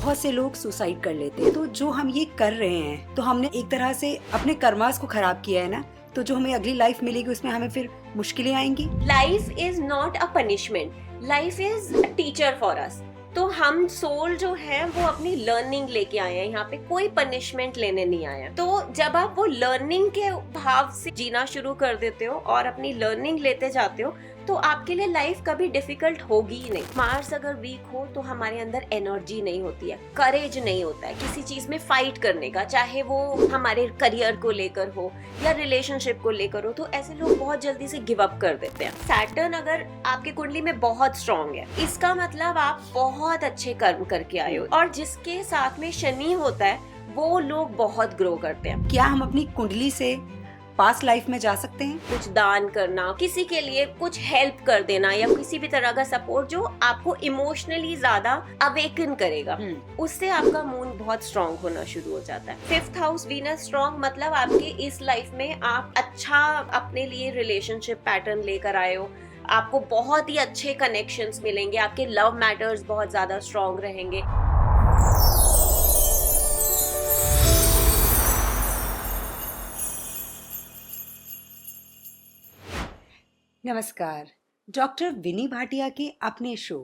बहुत से लोग सुसाइड कर लेते हैं। तो जो हम ये कर रहे हैं तो हमने एक तरह से अपने कर्मास को खराब किया है ना। तो जो हमें अगली लाइफ मिलेगी उसमें हमें फिर मुश्किलें आएंगी। Life is not a punishment, life is a teacher for us. तो हम सोल जो है वो अपनी लर्निंग लेके आए हैं, यहाँ पे कोई पनिशमेंट लेने नहीं आया। तो जब आप वो लर्निंग के भाव से जीना शुरू कर देते हो और अपनी लर्निंग लेते जाते हो तो आपके लिए लाइफ कभी डिफिकल्ट होगी ही नहीं। मार्स अगर वीक हो तो हमारे अंदर एनर्जी नहीं होती है, करेज नहीं होता है किसी चीज में फाइट करने का, चाहे वो हमारे करियर को लेकर हो या रिलेशनशिप को लेकर हो। तो ऐसे लोग बहुत जल्दी से गिव अप कर देते हैं। सैटर्न अगर आपकी कुंडली में बहुत स्ट्रांग है, इसका मतलब आप बहुत अच्छे कर्म करके आए हो। और जिसके साथ में शनि होता है वो लोग बहुत ग्रो करते हैं। क्या हम अपनी कुंडली से पास्ट लाइफ में जा सकते हैं? कुछ दान करना, किसी के लिए कुछ हेल्प कर देना या किसी भी तरह का सपोर्ट जो आपको इमोशनली ज्यादा अवेकन करेगा, उससे आपका मून बहुत स्ट्रांग होना शुरू हो जाता है। 5th हाउस वीनस स्ट्रांग मतलब आपके इस लाइफ में आप अच्छा अपने लिए रिलेशनशिप पैटर्न लेकर आए हो, आपको बहुत ही अच्छे कनेक्शंस मिलेंगे, आपके लव मैटर्स बहुत ज्यादा स्ट्रांग रहेंगे। नमस्कार, डॉक्टर विनी भाटिया के अपने शो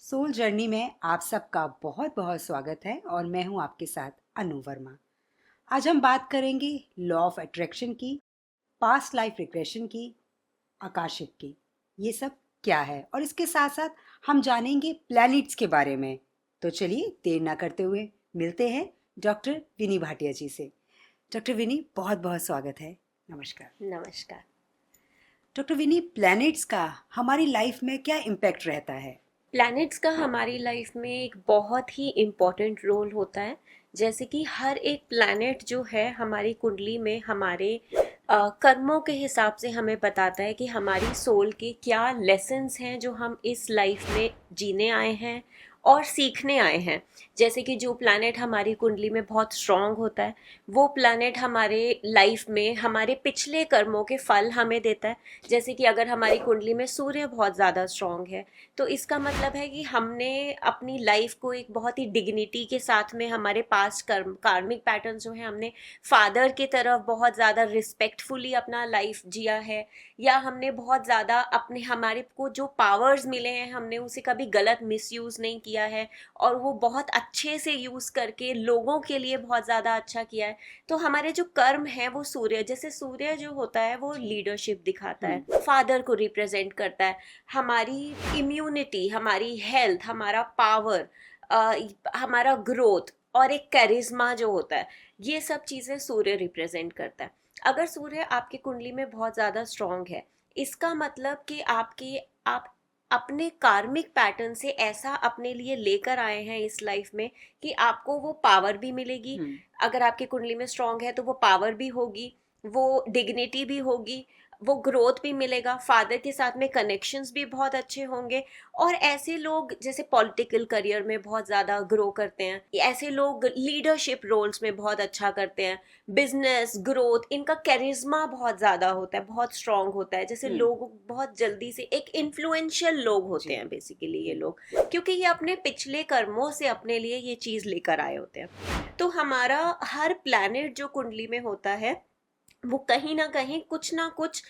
सोल जर्नी में आप सबका बहुत बहुत स्वागत है और मैं हूं आपके साथ अनु वर्मा। आज हम बात करेंगे लॉ ऑफ अट्रैक्शन की, पास्ट लाइफ रिग्रेशन की, आकाशिक की। ये सब क्या है और इसके साथ साथ हम जानेंगे प्लैनेट्स के बारे में। तो चलिए देर ना करते हुए मिलते हैं डॉक्टर विनी भाटिया जी से। डॉक्टर विनी, बहुत बहुत स्वागत है। नमस्कार। नमस्कार डॉक्टर विनी, प्लैनेट्स का हमारी लाइफ में क्या इम्पैक्ट रहता है? प्लैनेट्स का हमारी लाइफ में एक बहुत ही इम्पोर्टेंट रोल होता है। जैसे कि हर एक प्लैनेट जो है हमारी कुंडली में हमारे कर्मों के हिसाब से हमें बताता है कि हमारी सोल के क्या लेसन्स हैं जो हम इस लाइफ में जीने आए हैं और सीखने आए हैं। जैसे कि जो प्लैनेट हमारी कुंडली में बहुत स्ट्रांग होता है वो प्लैनेट हमारे लाइफ में हमारे पिछले कर्मों के फल हमें देता है। जैसे कि अगर हमारी कुंडली में सूर्य बहुत ज़्यादा स्ट्रांग है तो इसका मतलब है कि हमने अपनी लाइफ को एक बहुत ही डिग्निटी के साथ में हमारे पास्ट कार्मिक पैटर्न जो है, हमने फादर की तरफ बहुत ज़्यादा रिस्पेक्टफुली अपना लाइफ जिया है, या हमने बहुत ज़्यादा अपने हमारे को जो पावर्स मिले हैं हमने उसे कभी गलत मिसयूज़ नहीं किया है और वो बहुत अच्छे से यूज़ करके लोगों के लिए बहुत ज़्यादा अच्छा किया है। तो हमारे जो कर्म है वो सूर्य, जैसे सूर्य जो होता है वो लीडरशिप दिखाता है, फादर को रिप्रेजेंट करता है, हमारी इम्यूनिटी, हमारी हेल्थ, हमारा पावर, हमारा ग्रोथ और एक कैरिज्मा जो होता है, ये सब चीज़ें सूर्य रिप्रेजेंट करता है। अगर सूर्य आपकी कुंडली में बहुत ज़्यादा स्ट्रांग है, इसका मतलब कि आप अपने कार्मिक पैटर्न से ऐसा अपने लिए लेकर आए हैं इस लाइफ में कि आपको वो पावर भी मिलेगी। अगर आपकी कुंडली में स्ट्रांग है तो वो पावर भी होगी, वो डिग्निटी भी होगी, वो ग्रोथ भी मिलेगा, फादर के साथ में कनेक्शंस भी बहुत अच्छे होंगे। और ऐसे लोग जैसे पॉलिटिकल करियर में बहुत ज़्यादा ग्रो करते हैं, ऐसे लोग लीडरशिप रोल्स में बहुत अच्छा करते हैं, बिजनेस ग्रोथ, इनका कैरिज्मा बहुत ज़्यादा होता है, बहुत स्ट्रांग होता है। जैसे लोग बहुत जल्दी से एक इन्फ्लुएंशियल लोग होते हैं बेसिकली ये लोग, क्योंकि ये अपने पिछले कर्मों से अपने लिए ये चीज़ लेकर आए होते हैं। तो हमारा हर प्लैनेट जो कुंडली में होता है वो कहीं ना कुछ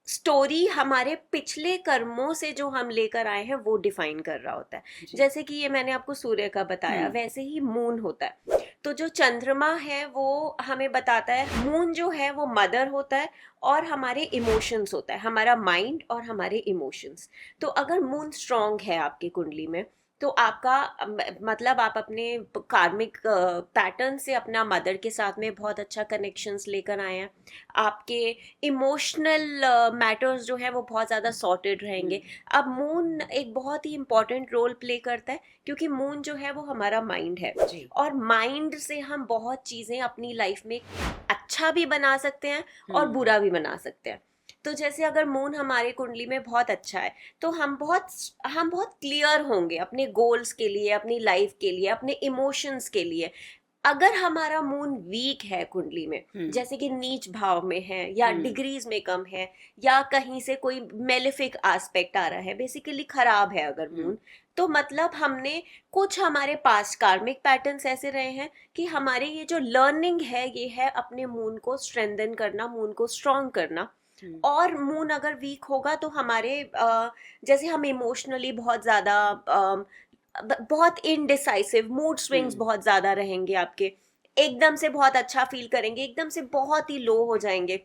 स्टोरी हमारे पिछले कर्मों से जो हम लेकर आए हैं वो डिफाइन कर रहा होता है। जैसे कि ये मैंने आपको सूर्य का बताया, वैसे ही मून होता है। तो जो चंद्रमा है वो हमें बताता है, मून जो है वो मदर होता है और हमारे इमोशंस होता है, हमारा माइंड और हमारे इमोशंस। तो अगर मून स्ट्रांग है आपकी कुंडली में तो आपका मतलब आप अपने कार्मिक पैटर्न से अपना मदर के साथ में बहुत अच्छा कनेक्शंस लेकर आए हैं, आपके इमोशनल मैटर्स जो है वो बहुत ज़्यादा सॉर्टेड रहेंगे। अब मून एक बहुत ही इम्पॉर्टेंट रोल प्ले करता है क्योंकि मून जो है वो हमारा माइंड है और माइंड से हम बहुत चीज़ें अपनी लाइफ में अच्छा भी बना सकते हैं और बुरा भी बना सकते हैं। तो जैसे अगर मून हमारी कुंडली में बहुत अच्छा है तो हम बहुत क्लियर होंगे अपने गोल्स के लिए, अपनी लाइफ के लिए, अपने इमोशंस के लिए। अगर हमारा मून वीक है कुंडली में, जैसे कि नीच भाव में है या डिग्रीज में कम है या कहीं से कोई मेलेफिक एस्पेक्ट आ रहा है, बेसिकली खराब है अगर मून, तो मतलब हमने कुछ हमारे पास्ट कार्मिक पैटर्न्स ऐसे रहे हैं कि हमारे ये जो लर्निंग है ये है अपने मून को स्ट्रेंथन करना, मून को स्ट्रांग करना। और मून अगर वीक होगा तो हमारे जैसे हम इमोशनली बहुत ज़्यादा बहुत इनडिसाइसिव, मूड स्विंग्स बहुत ज़्यादा रहेंगे आपके, एकदम से बहुत अच्छा फील करेंगे, एकदम से बहुत ही लो हो जाएंगे।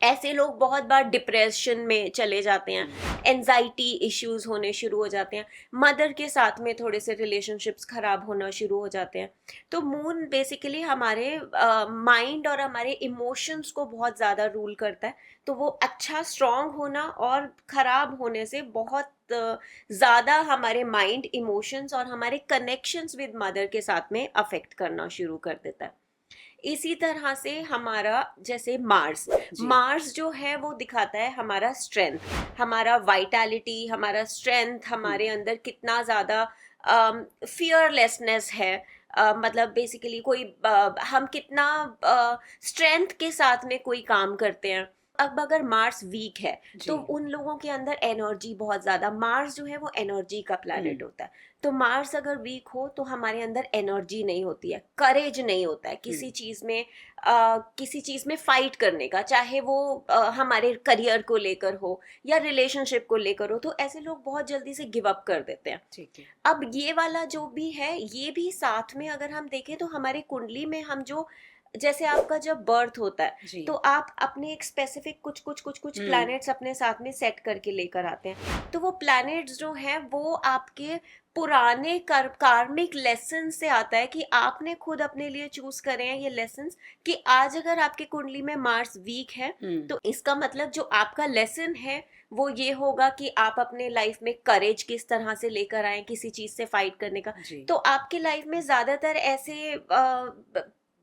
ऐसे लोग बहुत बार डिप्रेशन में चले जाते हैं, एंजाइटी इश्यूज होने शुरू हो जाते हैं, मदर के साथ में थोड़े से रिलेशनशिप्स खराब होना शुरू हो जाते हैं। तो मून बेसिकली हमारे माइंड और हमारे इमोशंस को बहुत ज़्यादा रूल करता है। तो वो अच्छा स्ट्रांग होना और खराब होने से बहुत ज़्यादा हमारे माइंड, इमोशंस और हमारे कनेक्शंस विद मदर के साथ में अफेक्ट करना शुरू कर देता है। इसी तरह से हमारा जैसे मार्स जो है वो दिखाता है हमारा स्ट्रेंथ, हमारा वाइटैलिटी, हमारा स्ट्रेंथ, हमारे अंदर कितना ज़्यादा फियरलेसनेस है। मतलब बेसिकली कोई हम कितना स्ट्रेंथ के साथ में कोई काम करते हैं। अब अगर मार्स वीक है तो उन लोगों के अंदर एनर्जी बहुत ज्यादा, मार्स जो है वो एनर्जी का प्लैनेट होता है। तो मार्स अगर वीक हो तो हमारे अंदर एनर्जी नहीं होती है, करेज नहीं होता है किसी चीज में फाइट करने का, चाहे वो हमारे करियर को लेकर हो या रिलेशनशिप को लेकर हो। तो ऐसे लोग बहुत जल्दी से गिव अप कर देते हैं। ठीक है। अब ये वाला जो भी है ये भी साथ में अगर हम देखें तो हमारे कुंडली में हम जो, जैसे आपका जब बर्थ होता है तो आप अपने एक स्पेसिफिक कुछ प्लैनेट्स अपने साथ में सेट करके लेकर आते हैं। तो वो प्लैनेट्स जो हैं वो आपके पुराने कार्मिक लेसन से आता है कि आपने खुद अपने लिए चूज करे हैं ये लेसन्स, कि आज अगर आपके कुंडली में मार्स वीक है तो इसका मतलब जो आपका लेसन है वो ये होगा कि आप अपने लाइफ में करेज किस तरह से लेकर आए किसी चीज से फाइट करने का। तो आपके लाइफ में ज्यादातर ऐसे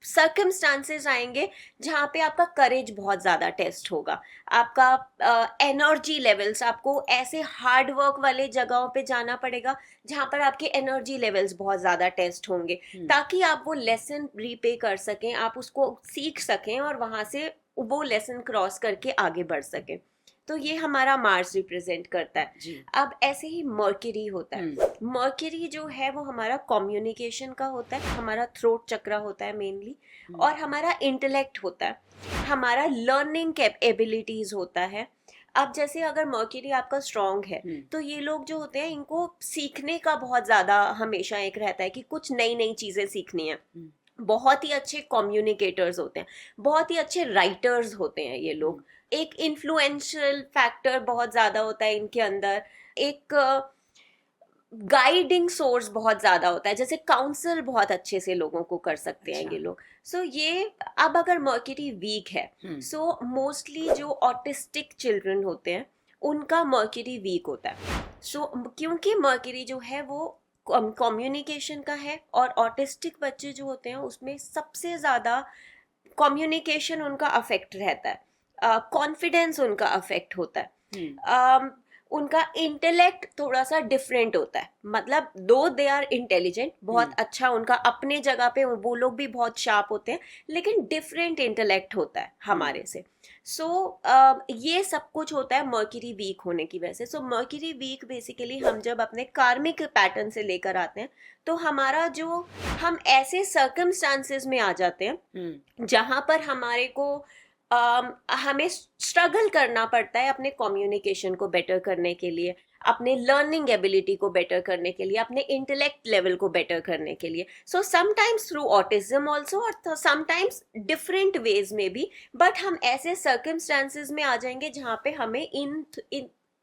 सर्कमस्टांसेस आएंगे जहाँ पे आपका करेज बहुत ज़्यादा टेस्ट होगा, आपका एनर्जी लेवल्स, आपको ऐसे हार्ड वर्क वाले जगहों पे जाना पड़ेगा जहाँ पर आपके एनर्जी लेवल्स बहुत ज़्यादा टेस्ट होंगे, ताकि आप वो लेसन रीपे कर सकें, आप उसको सीख सकें और वहाँ से वो लेसन क्रॉस करके आगे बढ़ सकें। तो ये हमारा मार्स रिप्रेजेंट करता है। अब ऐसे ही मर्क्यूरी होता है। मर्क्यूरी जो है वो हमारा कम्युनिकेशन का होता है, हमारा थ्रोट चक्रा होता है मेनली, और हमारा इंटेलेक्ट होता है, हमारा लर्निंग एबिलिटीज होता है। अब जैसे अगर मर्क्यूरी आपका स्ट्रांग है तो ये लोग जो होते हैं इनको सीखने का बहुत ज्यादा हमेशा एक रहता है कि कुछ नई नई चीजें सीखनी है। बहुत ही अच्छे कम्युनिकेटर्स होते हैं, बहुत ही अच्छे राइटर्स होते हैं ये लोग। एक इन्फ्लुएंशियल फैक्टर बहुत ज्यादा होता है इनके अंदर, एक गाइडिंग सोर्स बहुत ज्यादा होता है, जैसे काउंसल बहुत अच्छे से लोगों को कर सकते हैं ये लोग। सो ये अब अगर मर्क्यूरी वीक है सो मोस्टली जो ऑटिस्टिक चिल्ड्रन होते हैं उनका मर्क्यूरी वीक होता है। सो क्योंकि मर्क्यूरी जो है वो कम्युनिकेशन का है और ऑटिस्टिक बच्चे जो होते हैं उसमें सबसे ज्यादा कम्युनिकेशन उनका अफेक्ट रहता है, कॉन्फिडेंस उनका अफेक्ट होता है, उनका इंटेलेक्ट थोड़ा सा डिफरेंट होता है। मतलब दो दे आर इंटेलिजेंट, बहुत अच्छा उनका अपने जगह पे, वो लोग भी बहुत शार्प होते हैं, लेकिन डिफरेंट इंटेलेक्ट होता है हमारे से। सो ये सब कुछ होता है मर्क्यूरी वीक होने की वजह से। सो मर्क्यूरी वीक बेसिकली हम जब अपने कार्मिक पैटर्न से लेकर आते हैं तो हमारा जो, हम ऐसे सर्कमस्टांसेस में आ जाते हैं जहां पर हमारे को हमें स्ट्रगल करना पड़ता है अपने कम्युनिकेशन को बेटर करने के लिए, अपने लर्निंग एबिलिटी को बेटर करने के लिए, अपने इंटेलेक्ट लेवल को बेटर करने के लिए। So sometimes through autism also और समटाइम्स डिफरेंट वेज में भी, बट हम ऐसे सर्कमस्टांसेस में आ जाएंगे जहाँ पे हमें इन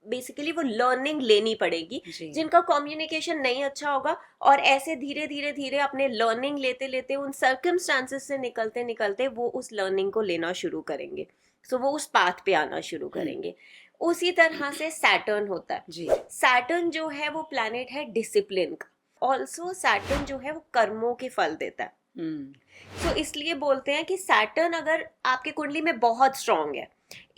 बेसिकली वो लर्निंग लेनी पड़ेगी, जिनका कम्युनिकेशन नहीं अच्छा होगा, और ऐसे धीरे धीरे धीरे अपने लर्निंग लेते लेते उन सर्कमस्टांसेस से निकलते निकलते वो उस लर्निंग को लेना शुरू करेंगे। सो वो उस पाथ पे आना शुरू करेंगे। उसी तरह से सैटर्न होता है। सैटर्न जो है वो प्लैनेट है डिसिप्लिन का। ऑल्सो सैटर्न जो है वो कर्मों के फल देता है। सो इसलिए बोलते हैं कि सैटर्न अगर आपके कुंडली में बहुत स्ट्रांग है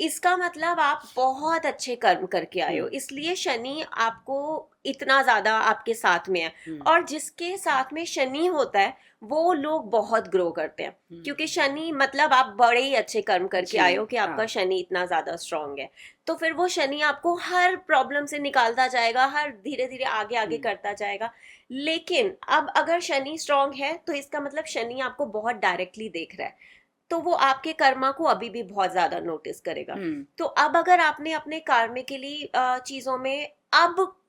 इसका मतलब आप बहुत अच्छे कर्म करके आए हो, इसलिए शनि आपको इतना ज्यादा आपके साथ में है। और जिसके साथ में शनि होता है वो लोग बहुत ग्रो करते हैं, क्योंकि शनि मतलब आप बड़े ही अच्छे कर्म करके जी, आए हो कि आपका हाँ। शनि इतना ज्यादा स्ट्रांग है। तो फिर वो शनि आपको हर प्रॉब्लम से निकालता जाएगा, हर धीरे धीरे आगे आगे करता जाएगा। लेकिन अब अगर शनि स्ट्रांग है तो इसका मतलब शनि आपको बहुत डायरेक्टली देख रहा है, तो वो आपके कर्मा को अभी भी बहुत ज्यादा नोटिस करेगा। तो अब अगर आपने अपने कर्म के लिए चीजों में अब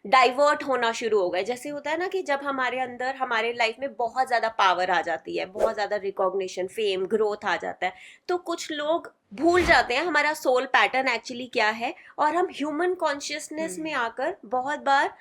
डाइवर्ट होना शुरू हो गए, जैसे होता है ना कि जब हमारे अंदर हमारे लाइफ में बहुत ज्यादा पावर आ जाती है, बहुत ज्यादा रिकॉग्निशन, फेम, ग्रोथ आ जाता है, तो कुछ लोग भूल जाते हैं हमारा सोल पैटर्न एक्चुअली क्या है, और हम ह्यूमन कॉन्शियसनेस में आकर बहुत बार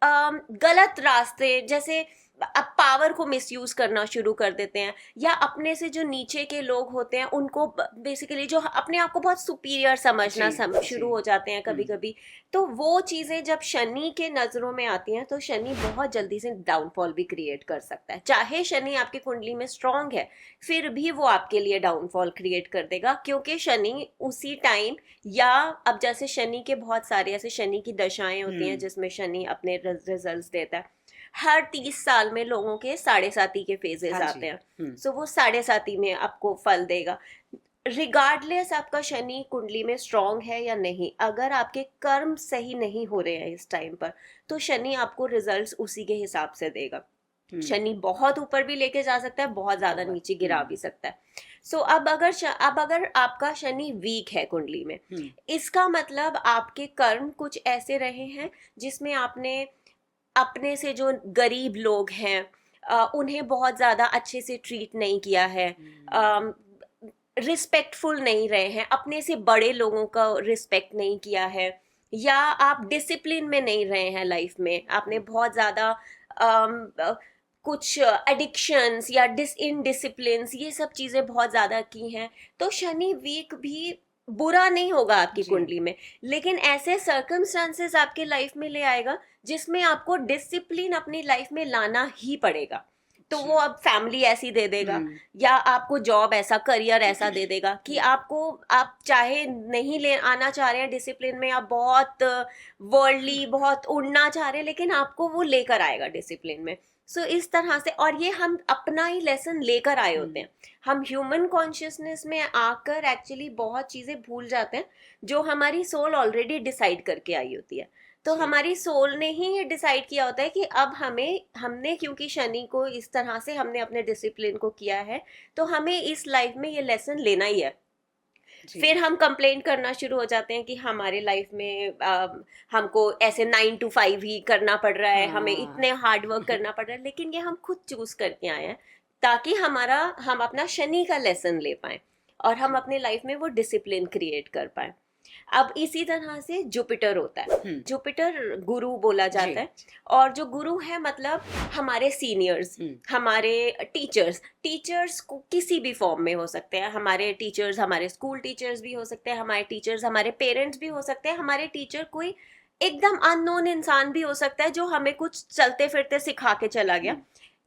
गलत रास्ते, जैसे अब पावर को मिसयूज करना शुरू कर देते हैं, या अपने से जो नीचे के लोग होते हैं उनको बेसिकली जो अपने आप को बहुत सुपीरियर समझना शुरू हो जाते हैं कभी कभी। तो वो चीजें जब शनि के नजरों में आती हैं तो शनि बहुत जल्दी से डाउनफॉल भी क्रिएट कर सकता है। चाहे शनि आपकी कुंडली में स्ट्रांग है, फिर भी वो आपके लिए डाउनफॉल क्रिएट कर देगा, क्योंकि शनि उसी टाइम, या अब जैसे शनि के बहुत सारे ऐसे शनि की दशाएं होती हैं जिसमें शनि अपने रिजल्ट्स देता है। हर 30 साल में लोगों के साढ़े साती के फेजेस आते हैं, सो वो साढ़े साती में आपको फल देगा। रिगार्डलेस आपका शनि कुंडली में स्ट्रांग है या नहीं, अगर आपके कर्म सही नहीं हो रहे हैं इस टाइम पर, तो शनि आपको रिजल्ट्स उसी के हिसाब से देगा। शनि बहुत ऊपर भी लेके जा सकता है, बहुत ज्यादा नीचे गिरा भी सकता है। सो अब अगर आपका शनि वीक है कुंडली में, इसका मतलब आपके कर्म कुछ ऐसे रहे हैं जिसमें आपने अपने से जो गरीब लोग हैं उन्हें बहुत ज्यादा अच्छे से ट्रीट नहीं किया है, रिस्पेक्टफुल नहीं रहे हैं, अपने से बड़े लोगों का रिस्पेक्ट नहीं किया है, या आप डिसिप्लिन में नहीं रहे हैं लाइफ में, आपने बहुत ज्यादा कुछ एडिक्शंस या इनडिसिप्लिन्स, ये सब चीजें बहुत ज्यादा की हैं। तो शनि वीक भी बुरा नहीं होगा आपकी कुंडली में, लेकिन ऐसे सर्कमस्टांसेस आपके लाइफ में ले आएगा जिसमें आपको डिसिप्लिन अपनी लाइफ में लाना ही पड़ेगा। तो वो अब फैमिली ऐसी दे देगा, या आपको जॉब ऐसा, करियर ऐसा दे देगा कि आपको, आप चाहे नहीं ले आना चाह रहे हैं डिसिप्लिन में, आप बहुत वर्ल्डली, बहुत उड़ना चाह रहे हैं, लेकिन आपको वो लेकर आएगा डिसिप्लिन में। सो इस तरह से, और ये हम अपना ही लेसन लेकर आए होते हैं। हम ह्यूमन कॉन्शियसनेस में आकर एक्चुअली बहुत चीजें भूल जाते हैं जो हमारी सोल ऑलरेडी डिसाइड करके आई होती है। तो हमारी सोल ने ही ये डिसाइड किया होता है कि अब हमने क्योंकि शनि को इस तरह से हमने अपने डिसिप्लिन को किया है, तो हमें इस लाइफ में ये लेसन लेना ही है। फिर हम कंप्लेंट करना शुरू हो जाते हैं कि हमारे लाइफ में हमको ऐसे 9 to 5 ही करना पड़ रहा है, हमें इतने हार्ड वर्क करना पड़ रहा है, लेकिन ये हम खुद चूज करके आए हैं ताकि हम अपना शनि का लेसन ले पाए और हम अपने लाइफ में वो डिसिप्लिन क्रिएट कर पाए। अब इसी तरह से जुपिटर होता है, जुपिटर गुरु बोला जाता है, और जो गुरु है मतलब हमारे सीनियर्स, हमारे टीचर्स को किसी भी फॉर्म में हो सकते हैं। हमारे टीचर्स, हमारे स्कूल टीचर्स भी हो सकते हैं, हमारे टीचर्स हमारे पेरेंट्स भी हो सकते हैं, हमारे टीचर कोई एकदम अननोन इंसान भी हो सकता है जो हमें कुछ चलते फिरते सिखा के चला गया।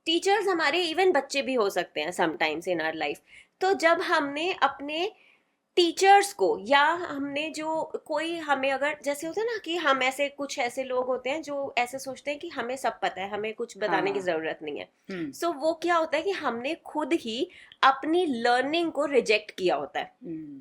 टीचर्स हमारे इवन बच्चे भी हो सकते हैं समटाइम्स इन आवर लाइफ। तो जब हमने अपने टीचर्स को, या हमने जो कोई, हमें अगर जैसे होता है ना कि हम ऐसे कुछ ऐसे लोग होते हैं जो ऐसे सोचते हैं कि हमें सब पता है, हमें कुछ बताने की जरूरत नहीं है। सो वो क्या होता है कि हमने खुद ही अपनी लर्निंग को रिजेक्ट किया होता है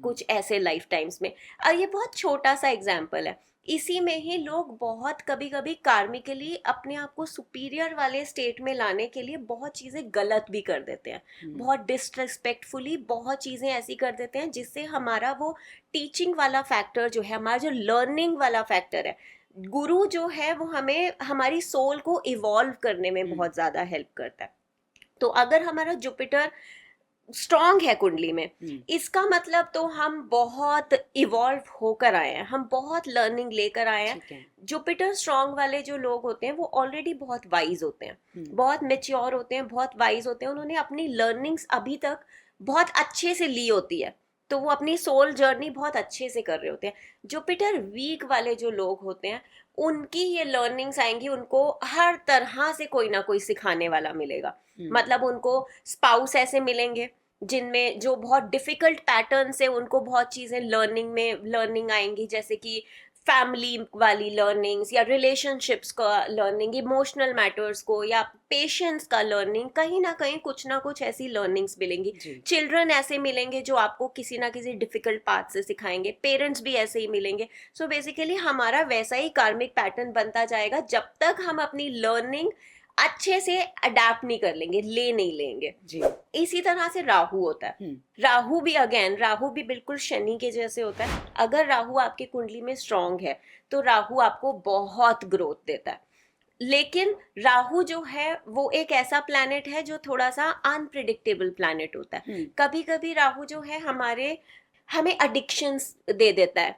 कुछ ऐसे लाइफ टाइम्स में। और ये बहुत छोटा सा एग्जाम्पल है, इसी में ही लोग बहुत कभी कभी कार्मिकली अपने आप को सुपीरियर वाले स्टेट में लाने के लिए बहुत चीजें गलत भी कर देते हैं, बहुत डिसरिस्पेक्टफुली बहुत चीजें ऐसी कर देते हैं जिससे हमारा वो टीचिंग वाला फैक्टर जो है, हमारा जो लर्निंग वाला फैक्टर है, गुरु जो है, वो हमें हमारी सोल को इवॉल्व करने में बहुत ज्यादा हेल्प करता है। तो अगर हमारा जुपिटर स्ट्रांग है कुंडली में, इसका मतलब तो हम बहुत इवॉल्व होकर आए हैं, हम बहुत लर्निंग लेकर आए हैं। जुपिटर स्ट्रांग वाले जो लोग होते हैं वो ऑलरेडी बहुत वाइज होते हैं, बहुत मेच्योर होते हैं, बहुत वाइज होते हैं, उन्होंने अपनी लर्निंग्स अभी तक बहुत अच्छे से ली होती है, तो वो अपनी सोल जर्नी बहुत अच्छे से कर रहे होते हैं। जुपिटर वीक वाले जो लोग होते हैं उनकी ये लर्निंग्स आएंगी, उनको हर तरह से कोई ना कोई सिखाने वाला मिलेगा। मतलब उनको स्पाउस ऐसे मिलेंगे जिनमें जो बहुत डिफिकल्ट पैटर्न्स है उनको बहुत चीजें लर्निंग आएंगी, जैसे कि फैमिली वाली लर्निंग्स या रिलेशनशिप्स का लर्निंग, इमोशनल मैटर्स को या पेशेंस का लर्निंग, कहीं ना कुछ ऐसी लर्निंग्स मिलेंगी। जी चिल्ड्रन ऐसे मिलेंगे जो आपको किसी ना किसी डिफिकल्ट पाथ से सिखाएंगे, पेरेंट्स भी ऐसे ही मिलेंगे। सो बेसिकली हमारा वैसा ही कार्मिक पैटर्न बनता जाएगा जब तक हम अपनी लर्निंग अच्छे से अडेप्ट नहीं कर लेंगे, ले नहीं लेंगे। जी इसी तरह से राहु होता है। राहु भी बिल्कुल शनि के जैसे होता है। अगर राहु आपकी कुंडली में स्ट्रांग है तो राहु आपको बहुत ग्रोथ देता है। लेकिन राहु जो है वो एक ऐसा प्लैनेट है जो थोड़ा सा अनप्रिडिक्टेबल प्लैनेट होता है। कभी कभी राहु जो है हमें अडिक्शंस दे देता है।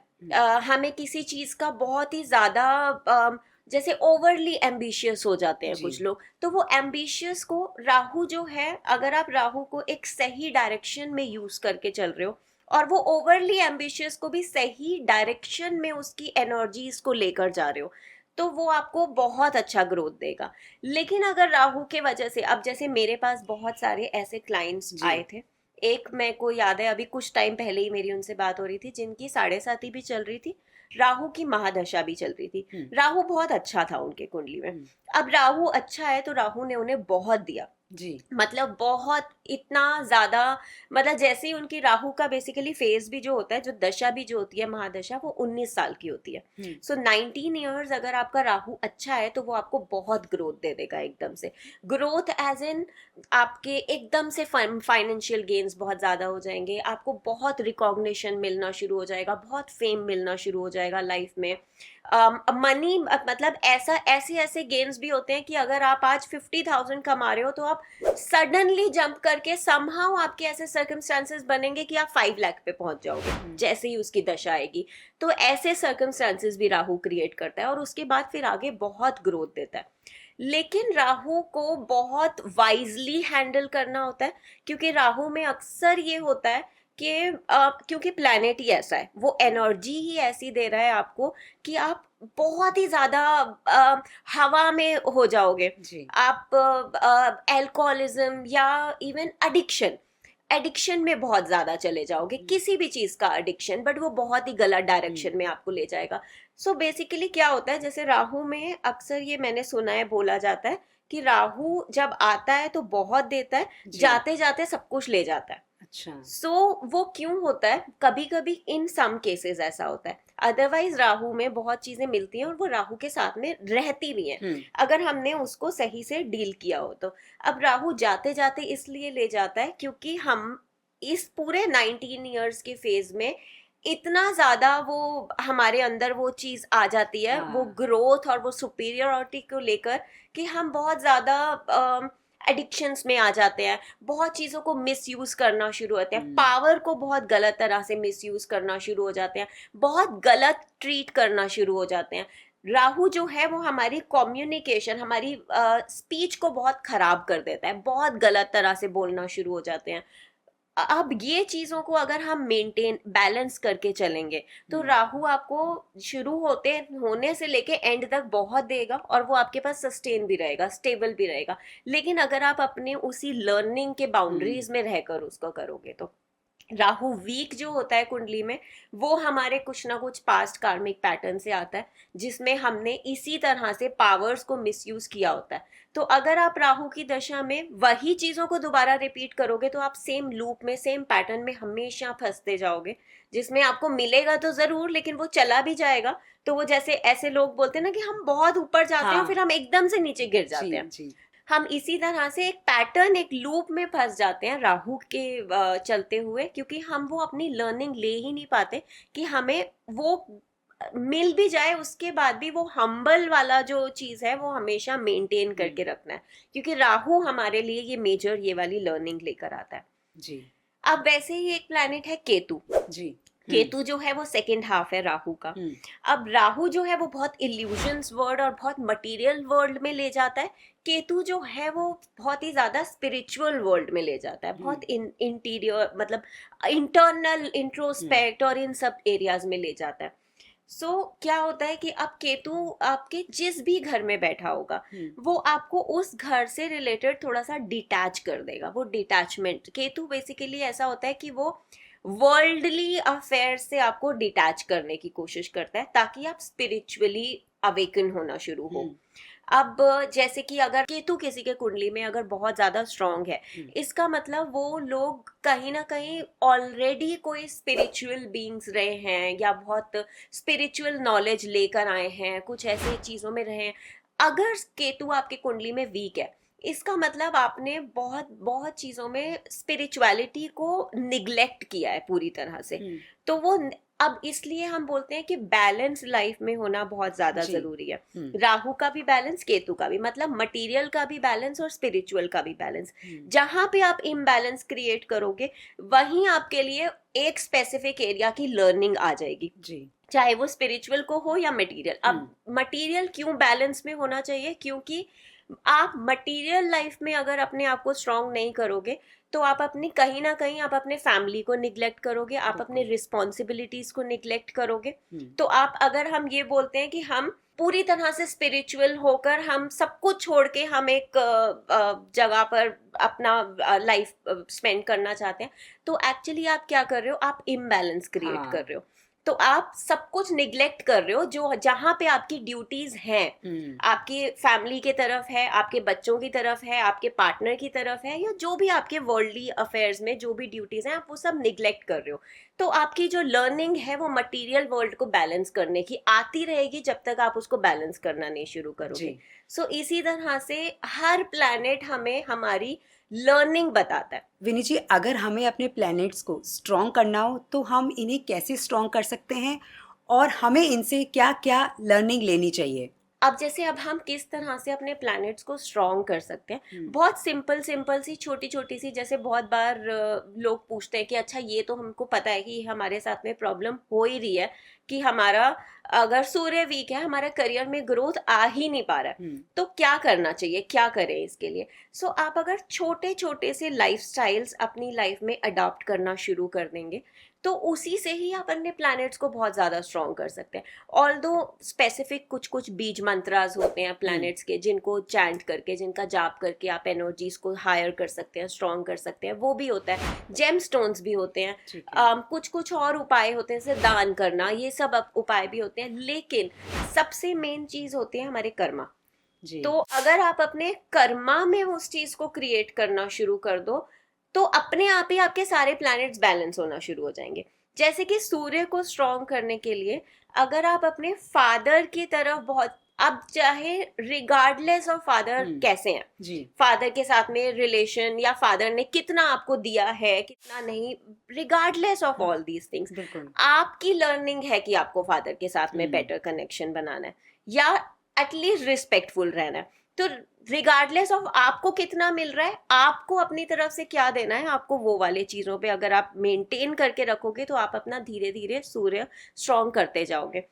हमें किसी चीज का बहुत ही ज्यादा जैसे ओवरली एम्बिशियस हो जाते हैं जी। कुछ लोग, तो वो एम्बिशियस को राहु जो है, अगर आप राहु को एक सही डायरेक्शन में यूज करके चल रहे हो और वो ओवरली एम्बिशियस को भी सही डायरेक्शन में उसकी एनर्जीज को लेकर जा रहे हो, तो वो आपको बहुत अच्छा ग्रोथ देगा। लेकिन अगर राहु के वजह से, अब जैसे मेरे पास बहुत सारे ऐसे क्लाइंट्स जी। आए थे, एक मेरे को याद है अभी कुछ टाइम पहले ही मेरी उनसे बात हो रही थी, जिनकी 7.5 भी चल रही थी, राहु की महादशा भी चल रही थी। राहु बहुत अच्छा था उनके कुंडली में। अब राहु अच्छा है तो राहु ने उन्हें बहुत दिया, जी मतलब बहुत, इतना ज्यादा, मतलब जैसे ही उनकी राहु का बेसिकली फेज भी जो होता है, जो दशा भी जो होती है महादशा, वो 19 साल की होती है। सो 19 ईयर्स अगर आपका राहु अच्छा है तो वो आपको बहुत ग्रोथ दे देगा, एकदम से ग्रोथ, एज इन आपके एकदम से फाइनेंशियल गेन्स बहुत ज्यादा हो जाएंगे, आपको बहुत रिकॉग्निशन मिलना शुरू हो जाएगा, बहुत फेम मिलना शुरू हो जाएगा लाइफ में। मनी मतलब ऐसे ऐसे गेन्स भी होते हैं कि अगर आप आज 50,000 कमा रहे हो तो आप सडनली जंप करके समहाउ आपके ऐसे सर्कमस्टांसेस बनेंगे कि आप 5 लाख पे पहुंच जाओगे जैसे ही उसकी दशा आएगी। तो ऐसे सर्कमस्टांसेस भी राहु क्रिएट करता है और उसके बाद फिर आगे बहुत ग्रोथ देता है। लेकिन राहु को बहुत वाइजली हैंडल करना होता है, क्योंकि राहु में अक्सर ये होता है कि क्योंकि प्लैनेट ही ऐसा है, वो एनर्जी ही ऐसी दे रहा है आपको कि आप बहुत ही ज्यादा हवा में हो जाओगे। जी आप अल्कोहलिज्म या इवन एडिक्शन में बहुत ज्यादा चले जाओगे, किसी भी चीज का एडिक्शन, बट वो बहुत ही गलत डायरेक्शन में आपको ले जाएगा। सो बेसिकली क्या होता है, जैसे राहु में अक्सर ये मैंने सुना है, बोला जाता है कि राहु जब आता है तो बहुत देता है, जी। जाते जाते सब कुछ ले जाता है। अच्छा सो वो क्यों होता है, कभी कभी इन सम केसेस ऐसा होता है, अदरवाइज राहु में बहुत चीजें मिलती हैं और वो राहु के साथ में रहती भी हैं अगर हमने उसको सही से डील किया हो तो। अब राहु जाते जाते इसलिए ले जाता है क्योंकि हम इस पूरे 19 ईयर्स के फेज में इतना ज्यादा वो हमारे अंदर वो चीज आ जाती है, वो ग्रोथ और वो सुपीरियरिटी को लेकर, कि हम बहुत ज्यादा एडिक्शंस में आ जाते हैं, बहुत चीजों को मिसयूज करना शुरू होते हैं, पावर को बहुत गलत तरह से मिसयूज करना शुरू हो जाते हैं, बहुत गलत ट्रीट करना शुरू हो जाते हैं। राहु जो है वो हमारी कम्युनिकेशन, हमारी स्पीच को बहुत खराब कर देता है, बहुत गलत तरह से बोलना शुरू हो जाते हैं। अब ये चीजों को अगर हम मेंटेन बैलेंस करके चलेंगे तो राहु आपको शुरू होने से लेके एंड तक बहुत देगा और वो आपके पास सस्टेन भी रहेगा, स्टेबल भी रहेगा। लेकिन अगर आप अपने उसी लर्निंग के बाउंड्रीज में रहकर उसको करोगे तो राहु वीक जो होता है कुंडली में, वो हमारे कुछ ना कुछ पास्ट कार्मिक पैटर्न से आता है, जिसमें हमने इसी तरह से पावर्स को मिसयूज किया होता है। तो अगर आप राहु की दशा में वही चीजों को दोबारा रिपीट करोगे तो आप सेम लूप में, सेम पैटर्न में हमेशा फंसते जाओगे, जिसमें आपको मिलेगा तो जरूर लेकिन वो चला भी जाएगा। तो वो जैसे ऐसे लोग बोलते हैं ना कि हम बहुत ऊपर जाते हैं फिर हम एकदम से नीचे गिर जाते हैं, हम इसी तरह से एक पैटर्न, एक लूप में फंस जाते हैं राहु के चलते हुए, क्योंकि हम वो अपनी लर्निंग ले ही नहीं पाते कि हमें वो मिल भी जाए उसके बाद भी वो हम्बल वाला जो चीज है वो हमेशा मेंटेन करके रखना है, क्योंकि राहु हमारे लिए ये मेजर ये वाली लर्निंग लेकर आता है जी। अब वैसे ही एक प्लैनेट है केतु जी। केतु जो है वो सेकंड हाफ है राहु का। अब राहु जो है वो बहुत इल्यूजन्स वर्ल्ड और बहुत मटेरियल वर्ल्ड में ले जाता है, केतु जो है वो बहुत ही ज्यादा स्पिरिचुअल वर्ल्ड में ले जाता है, बहुत इंटीरियर मतलब इंटरनल इंट्रोस्पेक्ट और इन सब एरियाज में ले जाता है। क्या होता है कि अब केतु आपके जिस भी घर में बैठा होगा वो आपको उस घर से रिलेटेड थोड़ा सा डिटैच कर देगा। वो डिटैचमेंट, केतु बेसिकली ऐसा होता है कि वो वर्ल्डली अफेयर से आपको डिटैच करने की कोशिश करता है ताकि आप स्पिरिचुअली अवेकन होना शुरू हो। अब जैसे कि अगर केतु किसी के कुंडली में अगर बहुत ज्यादा स्ट्रांग है, इसका मतलब वो लोग कहीं ना कहीं ऑलरेडी कोई स्पिरिचुअल बीइंग्स रहे हैं या बहुत स्पिरिचुअल नॉलेज लेकर आए हैं, कुछ ऐसे चीजों में रहे हैं। अगर केतु आपके कुंडली में वीक है, इसका मतलब आपने बहुत बहुत चीजों में स्पिरिचुअलिटी को निग्लेक्ट किया है पूरी तरह से। तो वो अब इसलिए हम बोलते हैं कि बैलेंस लाइफ में होना बहुत ज्यादा जरूरी है। राहु का भी बैलेंस, केतु का भी, मतलब मटेरियल का भी बैलेंस और स्पिरिचुअल का भी बैलेंस। जहां पे आप इम्बैलेंस क्रिएट करोगे वहीं आपके लिए एक स्पेसिफिक एरिया की लर्निंग आ जाएगी जी, चाहे वो स्पिरिचुअल को हो या मटेरियल। अब मटेरियल क्यों बैलेंस में होना चाहिए? क्योंकि आप मटेरियल लाइफ में अगर अपने आप को स्ट्रांग नहीं करोगे तो आप अपनी कहीं ना कहीं आप अपने फैमिली को निग्लेक्ट करोगे, आप अपने रिस्पॉन्सिबिलिटीज को निग्लेक्ट करोगे। तो आप, अगर हम ये बोलते हैं कि हम पूरी तरह से स्पिरिचुअल होकर हम सब कुछ छोड़ के हम एक जगह पर अपना लाइफ स्पेंड करना चाहते हैं, तो एक्चुअली आप क्या कर रहे हो? आप इम्बैलेंस क्रिएट कर रहे हो। तो आप सब कुछ निग्लेक्ट कर रहे हो जो जहां पे आपकी ड्यूटीज हैं, आपकी फैमिली की तरफ है, आपके बच्चों की तरफ है, आपके पार्टनर की तरफ है, या जो भी आपके वर्ल्डली अफेयर्स में जो भी ड्यूटीज हैं आप वो सब निग्लेक्ट कर रहे हो। तो आपकी जो लर्निंग है वो मटेरियल वर्ल्ड को बैलेंस करने की आती रहेगी जब तक आप उसको बैलेंस करना नहीं शुरू करोगे। इसी तरह से हर प्लैनेट हमें हमारी लर्निंग बताता है। विनी जी, अगर हमें अपने प्लैनेट्स को स्ट्रॉन्ग करना हो तो हम इन्हें कैसे स्ट्रॉन्ग कर सकते हैं और हमें इनसे क्या क्या लर्निंग लेनी चाहिए? अब जैसे अब हम किस तरह से अपने प्लैनेट्स को स्ट्रॉन्ग कर सकते हैं, बहुत सिंपल सिंपल सी छोटी छोटी सी, जैसे बहुत बार लोग पूछते हैं कि अच्छा ये तो हमको पता है कि हमारे साथ में प्रॉब्लम हो ही रही है कि हमारा अगर सूर्य वीक है, हमारा करियर में ग्रोथ आ ही नहीं पा रहा है, तो क्या करना चाहिए, क्या करें इसके लिए? आप अगर छोटे छोटे से लाइफस्टाइल्स अपनी लाइफ में अडॉप्ट करना शुरू कर देंगे तो उसी से ही आप अपने प्लैनेट्स को बहुत ज्यादा स्ट्रॉन्ग कर सकते हैं। ऑल्दो स्पेसिफिक कुछ कुछ बीज मंत्रास होते हैं प्लैनेट्स के, जिनको चैंट करके, जिनका जाप करके आप एनर्जीज को हायर कर सकते हैं, स्ट्रॉन्ग कर सकते हैं, वो भी होता है। जेम स्टोन्स भी होते हैं, कुछ कुछ और उपाय होते हैं, जैसे दान करना, ये सब उपाय भी होते हैं। लेकिन सबसे मेन चीज होती है हमारे कर्मा जी। तो अगर आप अपने कर्मा में उस चीज को क्रिएट करना शुरू कर दो तो अपने आप ही आपके सारे प्लैनेट्स बैलेंस होना शुरू हो जाएंगे। जैसे कि सूर्य को स्ट्रॉन्ग करने के लिए अगर आप अपने फादर की तरफ बहुत, अब चाहे रिगार्डलेस ऑफ फादर कैसे हैं जी, फादर के साथ में रिलेशन या फादर ने कितना आपको दिया है कितना नहीं, regardless of all these things, आपकी लर्निंग है कि आपको फादर के साथ में बेटर कनेक्शन बनाना है या एटलीस्ट रिस्पेक्टफुल रहना है। तो रिगार्डलेस ऑफ आपको कितना मिल रहा है, आपको अपनी तरफ से क्या देना है, आपको वो वाले चीजों पे अगर आप मेंटेन करके रखोगे तो आप अपना धीरे धीरे सूर्य स्ट्रॉन्ग करते जाओगे।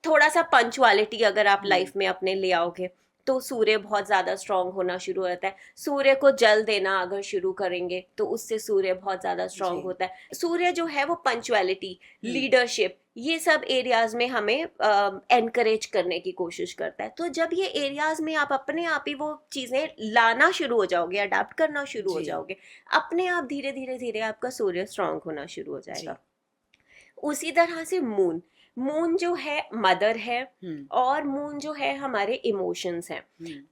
थोड़ा सा पंचुअलिटी अगर आप लाइफ में अपने ले आओगे तो सूर्य बहुत ज्यादा स्ट्रांग होना शुरू होता है। सूर्य को जल देना अगर शुरू करेंगे तो उससे सूर्य बहुत ज्यादा स्ट्रांग होता है। सूर्य जो है वो पंचुअलिटी, लीडरशिप, ये सब एरियाज में हमें एनकरेज करने की कोशिश करता है। तो जब ये एरियाज में आप अपने आप ही वो चीजें लाना शुरू हो जाओगे, अडाप्ट करना शुरू हो जाओगे, अपने आप धीरे धीरे धीरे आपका सूर्य स्ट्रांग होना शुरू हो जाएगा। उसी तरह से मून जो है मदर है और मून जो है हमारे इमोशंस हैं।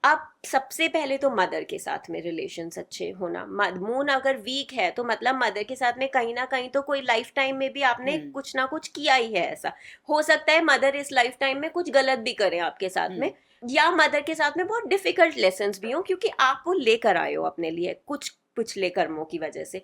अब सबसे पहले तो मदर के साथ में रिलेशंस अच्छे होना। मून अगर वीक है तो मतलब मदर के साथ में कहीं ना कहीं तो कोई लाइफ टाइम में भी आपने कुछ ना कुछ किया ही है। ऐसा हो सकता है मदर इस लाइफ टाइम में कुछ गलत भी करें आपके साथ में, या मदर के साथ में बहुत डिफिकल्ट लेसन्स भी हो, क्योंकि आप वो लेकर आए हो अपने लिए कुछ पिछले कर्मों की वजह से।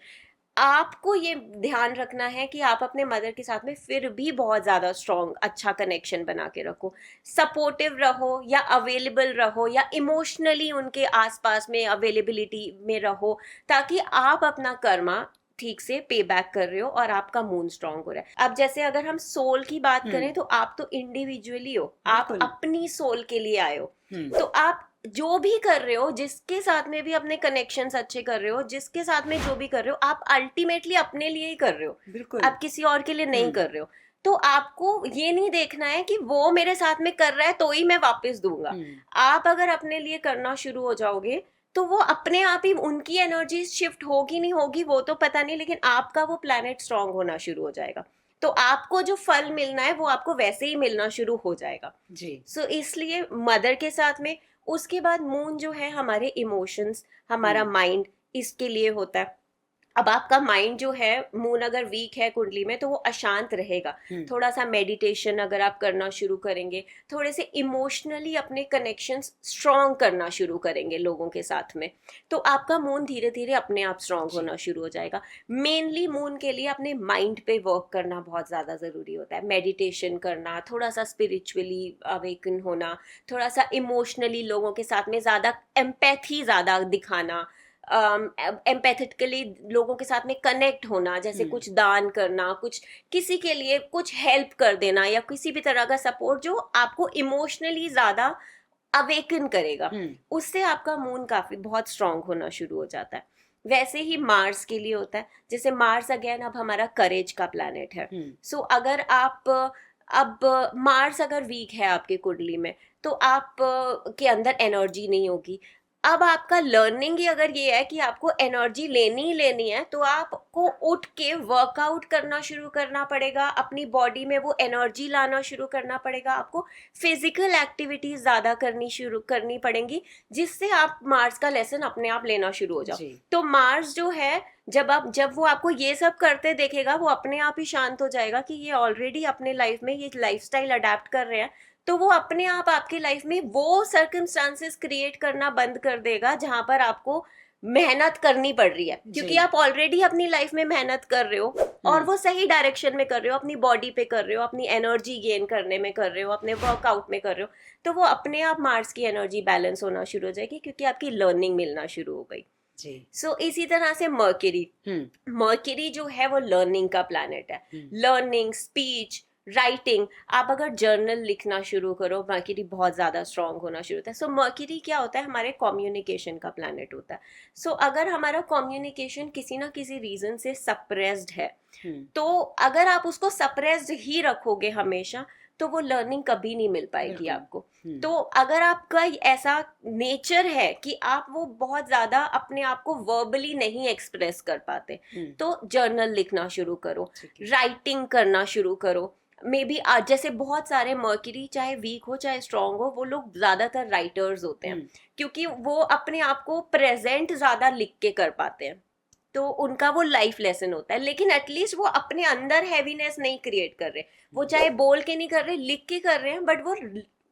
आपको ये ध्यान रखना है कि आप अपने मदर के साथ में फिर भी बहुत ज्यादा स्ट्रॉन्ग अच्छा कनेक्शन बना के रखो, सपोर्टिव रहो या अवेलेबल रहो या इमोशनली उनके आसपास में अवेलेबिलिटी में रहो, ताकि आप अपना कर्मा ठीक से पे बैक कर रहे हो और आपका मून स्ट्रांग हो रहा है। अब जैसे अगर हम सोल की बात करें तो आप तो इंडिविजुअली हो, आप अपनी सोल के लिए आए हो। तो आप जो भी कर रहे हो, जिसके साथ में भी अपने कनेक्शंस अच्छे कर रहे हो, जिसके साथ में जो भी कर रहे हो, आप अल्टीमेटली अपने लिए ही कर रहे हो, बिल्कुल आप किसी और के लिए नहीं कर रहे हो। तो आपको ये नहीं देखना है कि वो मेरे साथ में कर रहा है तो ही मैं वापस दूंगा। आप अगर अपने लिए करना शुरू हो जाओगे तो वो अपने आप ही, उनकी एनर्जी शिफ्ट होगी नहीं होगी वो तो पता नहीं, लेकिन आपका वो प्लैनेट स्ट्रांग होना शुरू हो जाएगा। तो आपको जो फल मिलना है वो आपको वैसे ही मिलना शुरू हो जाएगा जी। सो इसलिए मदर के साथ में। उसके बाद मून जो है हमारे इमोशंस, हमारा माइंड, इसके लिए होता है। अब आपका माइंड जो है, मून अगर वीक है कुंडली में तो वो अशांत रहेगा। थोड़ा सा मेडिटेशन अगर आप करना शुरू करेंगे, थोड़े से इमोशनली अपने कनेक्शंस स्ट्रांग करना शुरू करेंगे लोगों के साथ में, तो आपका मून धीरे धीरे अपने आप स्ट्रांग होना शुरू हो जाएगा। मेनली मून के लिए अपने माइंड पे वर्क करना बहुत ज़्यादा ज़रूरी होता है, मेडिटेशन करना, थोड़ा सा स्पिरिचुअली अवेकन होना, थोड़ा सा इमोशनली लोगों के साथ में ज़्यादा एम्पैथी ज़्यादा दिखाना, एम्पैथेटिकली लोगों के साथ में कनेक्ट होना, जैसे कुछ दान करना, कुछ किसी के लिए कुछ हेल्प कर देना, या किसी भी तरह का सपोर्ट जो आपको इमोशनली ज्यादा अवेकन करेगा, उससे आपका मून काफी बहुत स्ट्रांग होना शुरू हो जाता है। वैसे ही मार्स के लिए होता है, जैसे मार्स अगेन अब हमारा करेज का प्लैनेट है। सो अगर आप अब मार्स अगर वीक है आपके कुंडली में तो आप के अंदर एनर्जी नहीं होगी। अब आपका लर्निंग ही अगर ये है कि आपको एनर्जी लेनी ही लेनी है तो आपको उठ के वर्कआउट करना शुरू करना पड़ेगा, अपनी बॉडी में वो एनर्जी लाना शुरू करना पड़ेगा, आपको फिजिकल एक्टिविटीज ज्यादा शुरू करनी पड़ेंगी, जिससे आप मार्स का लेसन अपने आप लेना शुरू हो जाओ। तो मार्स जो है जब वो आपको ये सब करते देखेगा वो अपने आप ही शांत हो जाएगा कि ये ऑलरेडी अपने लाइफ में ये लाइफस्टाइल अडेप्ट कर रहे हैं, तो वो अपने आप आपकी लाइफ में वो सर्कमस्टांसेस क्रिएट करना बंद कर देगा जहां पर आपको मेहनत करनी पड़ रही है, क्योंकि आप ऑलरेडी अपनी लाइफ में मेहनत कर रहे हो और वो सही डायरेक्शन में कर रहे हो, अपनी बॉडी पे कर रहे हो, अपनी एनर्जी गेन करने में कर रहे हो, अपने वर्कआउट में कर रहे हो, तो वो अपने आप मार्स की एनर्जी बैलेंस होना शुरू हो जाएगी क्योंकि आपकी लर्निंग मिलना शुरू हो गई। सो इसी तरह से मर्क्यूरी जो है वो लर्निंग का प्लैनेट है, लर्निंग, स्पीच, राइटिंग। आप अगर जर्नल लिखना शुरू करो, मर्क्यूरी बहुत ज़्यादा स्ट्रांग होना शुरू होता है। सो मर्क्यूरी क्या होता है, हमारे कम्युनिकेशन का प्लैनेट होता है। सो अगर हमारा कम्युनिकेशन किसी ना किसी रीजन से सप्रेस्ड है, तो अगर आप उसको सप्रेस्ड ही रखोगे हमेशा तो वो लर्निंग कभी नहीं मिल पाएगी आपको। तो अगर आपका ऐसा नेचर है कि आप वो बहुत ज्यादा अपने आप को वर्बली नहीं एक्सप्रेस कर पाते, तो जर्नल लिखना शुरू करो, राइटिंग करना शुरू करो। मे बी जैसे बहुत सारे मर्क्यूरी चाहे वीक हो चाहे स्ट्रांग हो, वो लोग ज्यादातर राइटर्स होते हैं क्योंकि वो अपने आप को प्रेजेंट ज्यादा लिख के कर पाते हैं, तो उनका वो लाइफ लेसन होता है। लेकिन एटलीस्ट वो अपने अंदर हैवीनेस नहीं क्रिएट कर रहे, वो चाहे बोल के नहीं कर रहे, लिख के कर रहे हैं, बट वो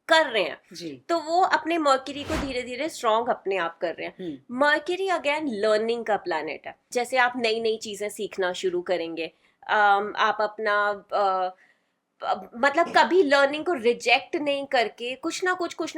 कर रहे हैं, तो वो अपने मर्क्यूरी को धीरे धीरे स्ट्रांग अपने आप कर रहे हैं। मर्क्यूरी अगेन लर्निंग का प्लैनेट है। जैसे आप नई नई चीजें सीखना शुरू करेंगे, आप अपना मतलब कभी लर्निंग को रिजेक्ट नहीं करके कुछ ना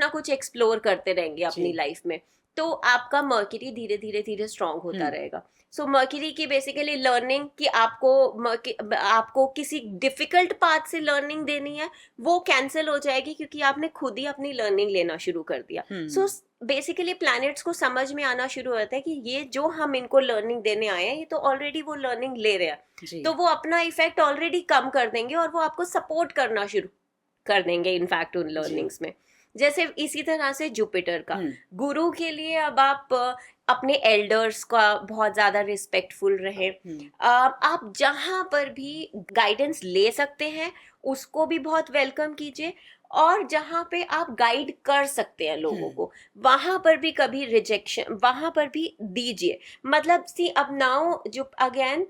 कुछ एक्सप्लोर करते रहेंगे अपनी लाइफ में, तो आपका मर्क्यूरी धीरे धीरे धीरे स्ट्रांग होता रहेगा। सो मर्क्यूरी की बेसिकली लर्निंग कि आपको किसी डिफिकल्ट पाथ से लर्निंग देनी है वो कैंसिल हो जाएगी क्योंकि आपने खुद ही अपनी लर्निंग लेना शुरू कर दिया। सो बेसिकली प्लैनेट्स को समझ में आना शुरू होता है कि ये जो हम इनको लर्निंग देने आए हैं ये तो ऑलरेडी वो लर्निंग ले रहे हैं, तो वो अपना इफेक्ट ऑलरेडी कम कर देंगे और वो आपको सपोर्ट करना शुरू कर देंगे इनफैक्ट उन लर्निंग्स में। जैसे इसी तरह से जुपिटर का गुरु के लिए अब आप अपने एल्डर्स का बहुत ज्यादा रिस्पेक्टफुल रहें। आप जहां पर भी गाइडेंस ले सकते हैं उसको भी बहुत वेलकम कीजिए, और जहां पे आप गाइड कर सकते हैं लोगों को वहां पर भी कभी रिजेक्शन वहां पर भी दीजिए। मतलब सी अब नाउ जो अगेन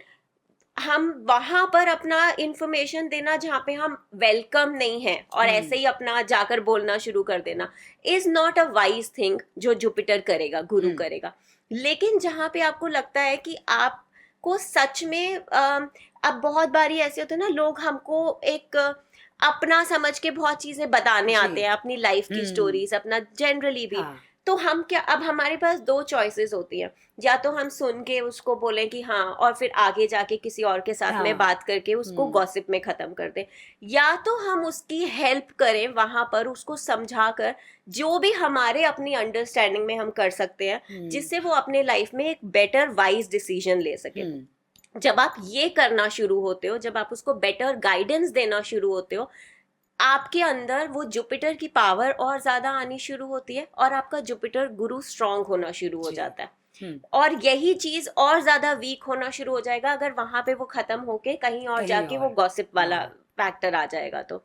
हम वहां पर अपना इंफॉर्मेशन देना जहां पे हम वेलकम नहीं है और ऐसे ही अपना जाकर बोलना शुरू कर देना is not a wise thing जो जुपिटर करेगा, गुरु करेगा। लेकिन जहां पे आपको लगता है कि आपको सच में अब बहुत बारी ऐसे होते हैं ना, लोग हमको एक अपना समझ के बहुत चीजें बताने आते हैं, अपनी लाइफ की स्टोरीज, अपना जनरली भी। तो हम क्या, अब हमारे पास दो चॉइसेस होती हैं, या तो हम सुन के उसको बोलें कि हाँ और फिर आगे जाके किसी और के साथ में बात करके उसको गॉसिप में खत्म कर दें, या तो हम उसकी हेल्प करें वहां पर उसको समझा कर जो भी हमारे अपनी अंडरस्टैंडिंग में हम कर सकते हैं जिससे वो अपने लाइफ में एक बेटर वाइज डिसीजन ले सके। जब आप ये करना शुरू होते हो, जब आप उसको बेटर गाइडेंस देना शुरू होते हो, आपके अंदर वो जुपिटर की पावर और ज्यादा आनी शुरू होती है और आपका जुपिटर गुरु स्ट्रांग होना शुरू हो जी। जाता है। हम्म। और यही चीज और ज्यादा वीक होना शुरू हो जाएगा अगर वहां पे वो खत्म होके कहीं और कहीं जाके वो और। गॉसिप वाला हाँ। फैक्टर आ जाएगा। तो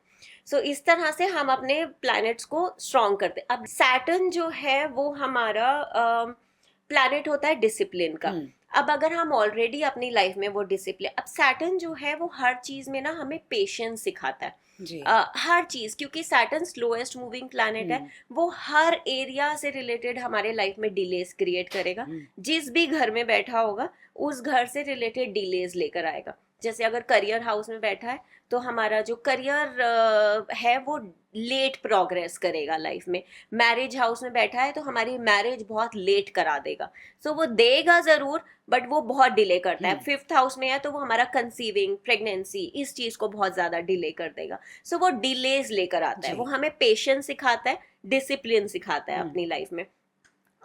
सो इस तरह से हम अपने प्लैनेट्स को स्ट्रांग करते हैं। अब सैटर्न जो है वो हमारा प्लैनेट होता है डिसिप्लिन का। हम्म। अब अगर हम ऑलरेडी अपनी लाइफ में वो डिसिप्लिन, अब सैटर्न जो है वो हर चीज में ना हमें पेशेंस सिखाता है। जी। हर चीज, क्योंकि सैटर्न स्लोएस्ट मूविंग प्लैनेट है, हम्म। वो हर एरिया से रिलेटेड हमारे लाइफ में डिलेस क्रिएट करेगा। हम्म। जिस भी घर में बैठा होगा उस घर से रिलेटेड डिलेस लेकर आएगा। जैसे अगर करियर हाउस में बैठा है तो हमारा जो करियर है वो लेट प्रोग्रेस करेगा लाइफ में। मैरिज हाउस में बैठा है तो हमारी मैरिज बहुत लेट करा देगा। सो वो देगा जरूर बट वो बहुत डिले करता है। हम्म। फिफ्थ हाउस में है तो वो हमारा कंसीविंग, प्रेगनेंसी, इस चीज को बहुत ज्यादा डिले कर देगा। सो वो डिलेज लेकर आता है, जी। वो हमें पेशेंस सिखाता है, डिसिप्लिन सिखाता है हम्म। अपनी लाइफ में।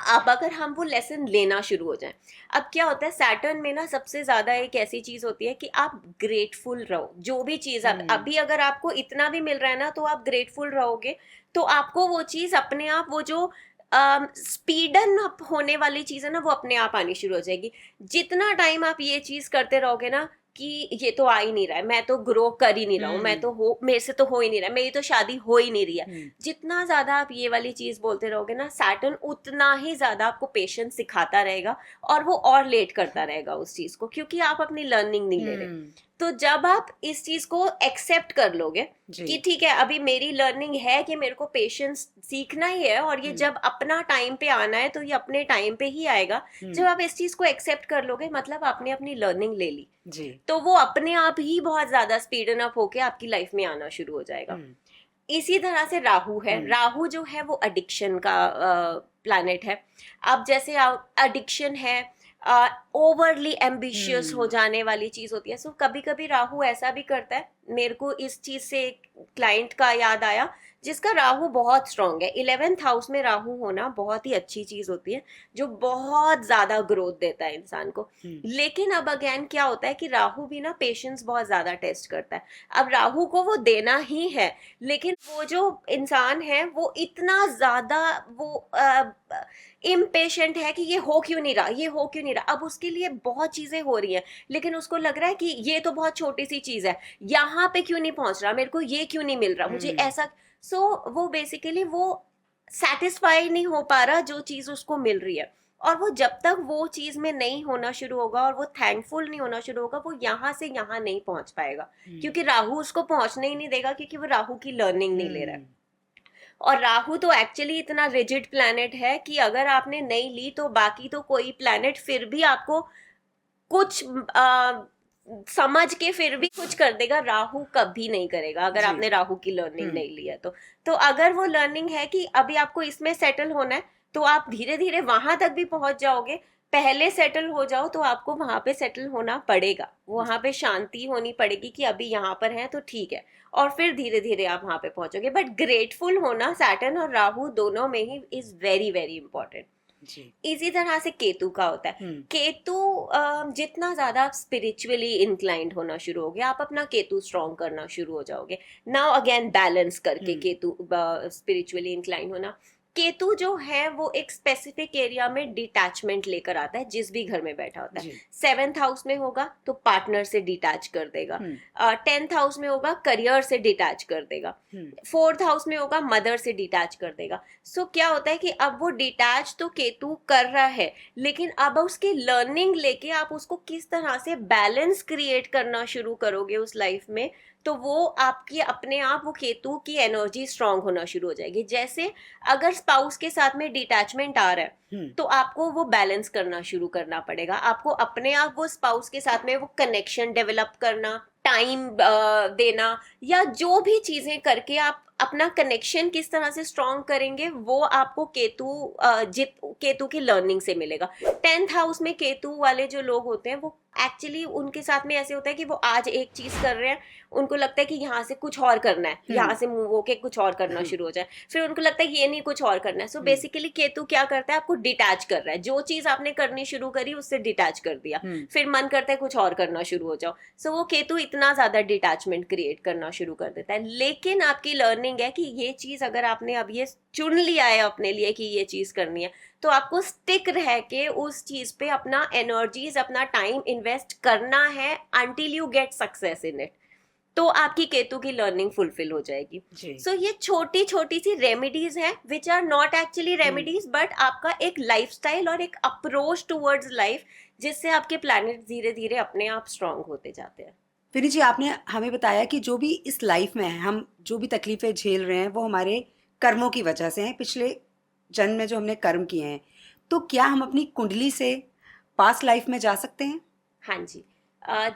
अब अगर हम वो लेसन लेना शुरू हो जाएं, अब क्या होता है सैटर्न में ना सबसे ज्यादा एक ऐसी चीज होती है कि आप ग्रेटफुल रहो। जो भी चीज अब हम्म। अभी अगर आपको इतना भी मिल रहा है ना तो आप ग्रेटफुल रहोगे तो आपको वो चीज अपने आप, वो जो स्पीडन अप होने वाली चीज है ना वो अपने आप आनी शुरू हो जाएगी। जितना टाइम आप ये चीज करते रहोगे ना कि ये तो आ ही नहीं रहा है, मैं तो ग्रो कर ही नहीं रहा हूँ, मैं तो हो, मेरे से तो हो ही नहीं रहा है, मेरी तो शादी हो ही नहीं रही है, हम्म। जितना ज्यादा आप ये वाली चीज बोलते रहोगे ना सैटर्न उतना ही ज्यादा आपको पेशेंस सिखाता रहेगा और वो और लेट करता रहेगा उस चीज को, क्योंकि आप अपनी लर्निंग नहीं ले रहे। हम्म। तो जब आप इस चीज को एक्सेप्ट कर लोगे जी। कि ठीक है अभी मेरी लर्निंग है कि मेरे को पेशेंस सीखना ही है और ये जब अपना टाइम पे आना है तो ये अपने टाइम पे ही आएगा, जब आप इस चीज को एक्सेप्ट कर लोगे मतलब आपने अपनी लर्निंग ले ली, जी। तो वो अपने आप ही बहुत ज्यादा स्पीडन अप होके आपकी लाइफ में आना शुरू हो जाएगा। हम्म। इसी तरह से राहु है। हम्म। राहु जो है वो एडिक्शन का प्लैनेट है। अब जैसे एडिक्शन है, ओवरली एम्बिशियस हो जाने वाली चीज होती है। सो कभी कभी राहु ऐसा भी करता है। मेरे को इस चीज से एक क्लाइंट का याद आया जिसका राहु बहुत स्ट्रांग है। 11th हाउस में राहु होना बहुत ही अच्छी चीज होती है जो बहुत ज्यादा ग्रोथ देता है इंसान को। लेकिन अब अगेन क्या होता है कि राहु भी ना पेशेंस बहुत ज्यादा टेस्ट करता है। अब राहु को वो देना ही है, लेकिन वो जो इंसान है वो इतना ज्यादा वो इम्पेशेंट है कि ये हो क्यों नहीं रहा, ये हो क्यों नहीं रहा। अब उसके लिए बहुत चीजें हो रही हैं लेकिन उसको लग रहा है कि ये तो बहुत छोटी सी चीज है, यहाँ पे क्यों नहीं पहुंच रहा, मेरे को ये क्यों नहीं मिल रहा, मुझे ऐसा। सो वो बेसिकली वो सेटिस्फाई नहीं हो पा रहा जो चीज उसको मिल रही है। और वो जब तक वो चीज में नहीं होना शुरू होगा और वो थैंकफुल नहीं होना शुरू होगा वो यहाँ से यहाँ नहीं पहुंच पाएगा, क्योंकि राहु उसको पहुंचने ही नहीं देगा, क्योंकि वो राहु की लर्निंग नहीं ले रहा है। और राहु तो एक्चुअली इतना रिजिड प्लैनेट है कि अगर आपने नहीं ली तो बाकी तो कोई प्लैनेट फिर भी आपको कुछ समझ के फिर भी कुछ कर देगा, राहु कभी नहीं करेगा अगर आपने राहु की लर्निंग नहीं ली है। तो अगर वो लर्निंग है कि अभी आपको इसमें सेटल होना है तो आप धीरे धीरे वहां तक भी पहुंच जाओगे। पहले सेटल हो जाओ तो आपको वहां पे सेटल होना पड़ेगा, वहां पे शांति होनी पड़ेगी कि अभी यहाँ पर है तो ठीक है, और फिर धीरे धीरे आप वहां पे पहुंचोगे। बट ग्रेटफुल होना सैटर्न और राहु दोनों में he is very very important. इसी तरह से केतु का होता है। केतु जितना ज्यादा आप स्पिरिचुअली इंक्लाइंड होना शुरू होगे, आप अपना केतु स्ट्रॉन्ग करना शुरू हो जाओगे। नाउ अगेन बैलेंस करके केतु स्पिरिचुअली इंक्लाइंड होना। केतु जो है वो एक स्पेसिफिक एरिया में डिटैचमेंट लेकर आता है जिस भी घर में बैठा होता है। 7th हाउस में होगा तो पार्टनर से डिटैच कर देगा, 10th हाउस में होगा करियर से डिटैच कर देगा, 4th हाउस में होगा मदर से डिटैच कर देगा। सो क्या होता है कि अब वो डिटैच तो केतु कर रहा है, लेकिन अब उसकी लर्निंग लेके आप उसको किस तरह से बैलेंस क्रिएट करना शुरू करोगे उस लाइफ में, तो वो आपकी अपने आप वो केतु की एनर्जी स्ट्रांग होना शुरू हो जाएगी। जैसे अगर स्पाउस के साथ में डिटैचमेंट आ रहा है तो आपको वो बैलेंस करना शुरू करना पड़ेगा। आपको अपने आप वो स्पाउस के साथ में वो कनेक्शन डेवलप करना, टाइम देना, या जो भी चीजें करके आप अपना कनेक्शन किस तरह से स्ट्रॉन्ग करेंगे वो आपको केतु की लर्निंग से मिलेगा। 10th हाउस में केतु वाले जो लोग होते हैं वो एक्चुअली उनके साथ में ऐसे होता है कि वो आज एक चीज कर रहे हैं, उनको लगता है कि यहाँ से कुछ और करना है, यहाँ से मूव होके कुछ और करना शुरू हो जाए, फिर उनको लगता है ये नहीं कुछ और करना है। सो बेसिकली केतु क्या करता है, आपको डिटैच कर रहा है, जो चीज आपने करनी शुरू करी उससे डिटैच कर दिया, फिर मन करता है कुछ और करना शुरू हो जाओ। सो वो केतु इतना ज्यादा डिटैचमेंट क्रिएट करना शुरू कर देता है। लेकिन आपकी लर्निंग है कि ये चीज अगर आपने अब ये चुन लिया है अपने लिए कि ये चीज करनी है, तो आपको स्टिक रह के उस चीज पे अपना एनर्जीज, अपना टाइम इन्वेस्ट करना है until you get success in it. तो आपकी केतु की लर्निंग फुलफिल हो जाएगी। सो ये छोटी छोटी सी रेमेडीज हैं which are not actually remedies, but आपका एक लाइफस्टाइल और एक अप्रोच टुवर्ड्स लाइफ, जिससे आपके प्लैनेट धीरे धीरे अपने आप स्ट्रांग होते जाते हैं। विनी जी, आपने हमें बताया कि जो भी इस लाइफ में है, हम जो भी तकलीफें झेल रहे हैं वो हमारे कर्मों की वजह से हैं, पिछले जन्म में जो हमने कर्म किए हैं। तो क्या हम अपनी कुंडली से पास्ट लाइफ में जा सकते हैं? हाँ जी।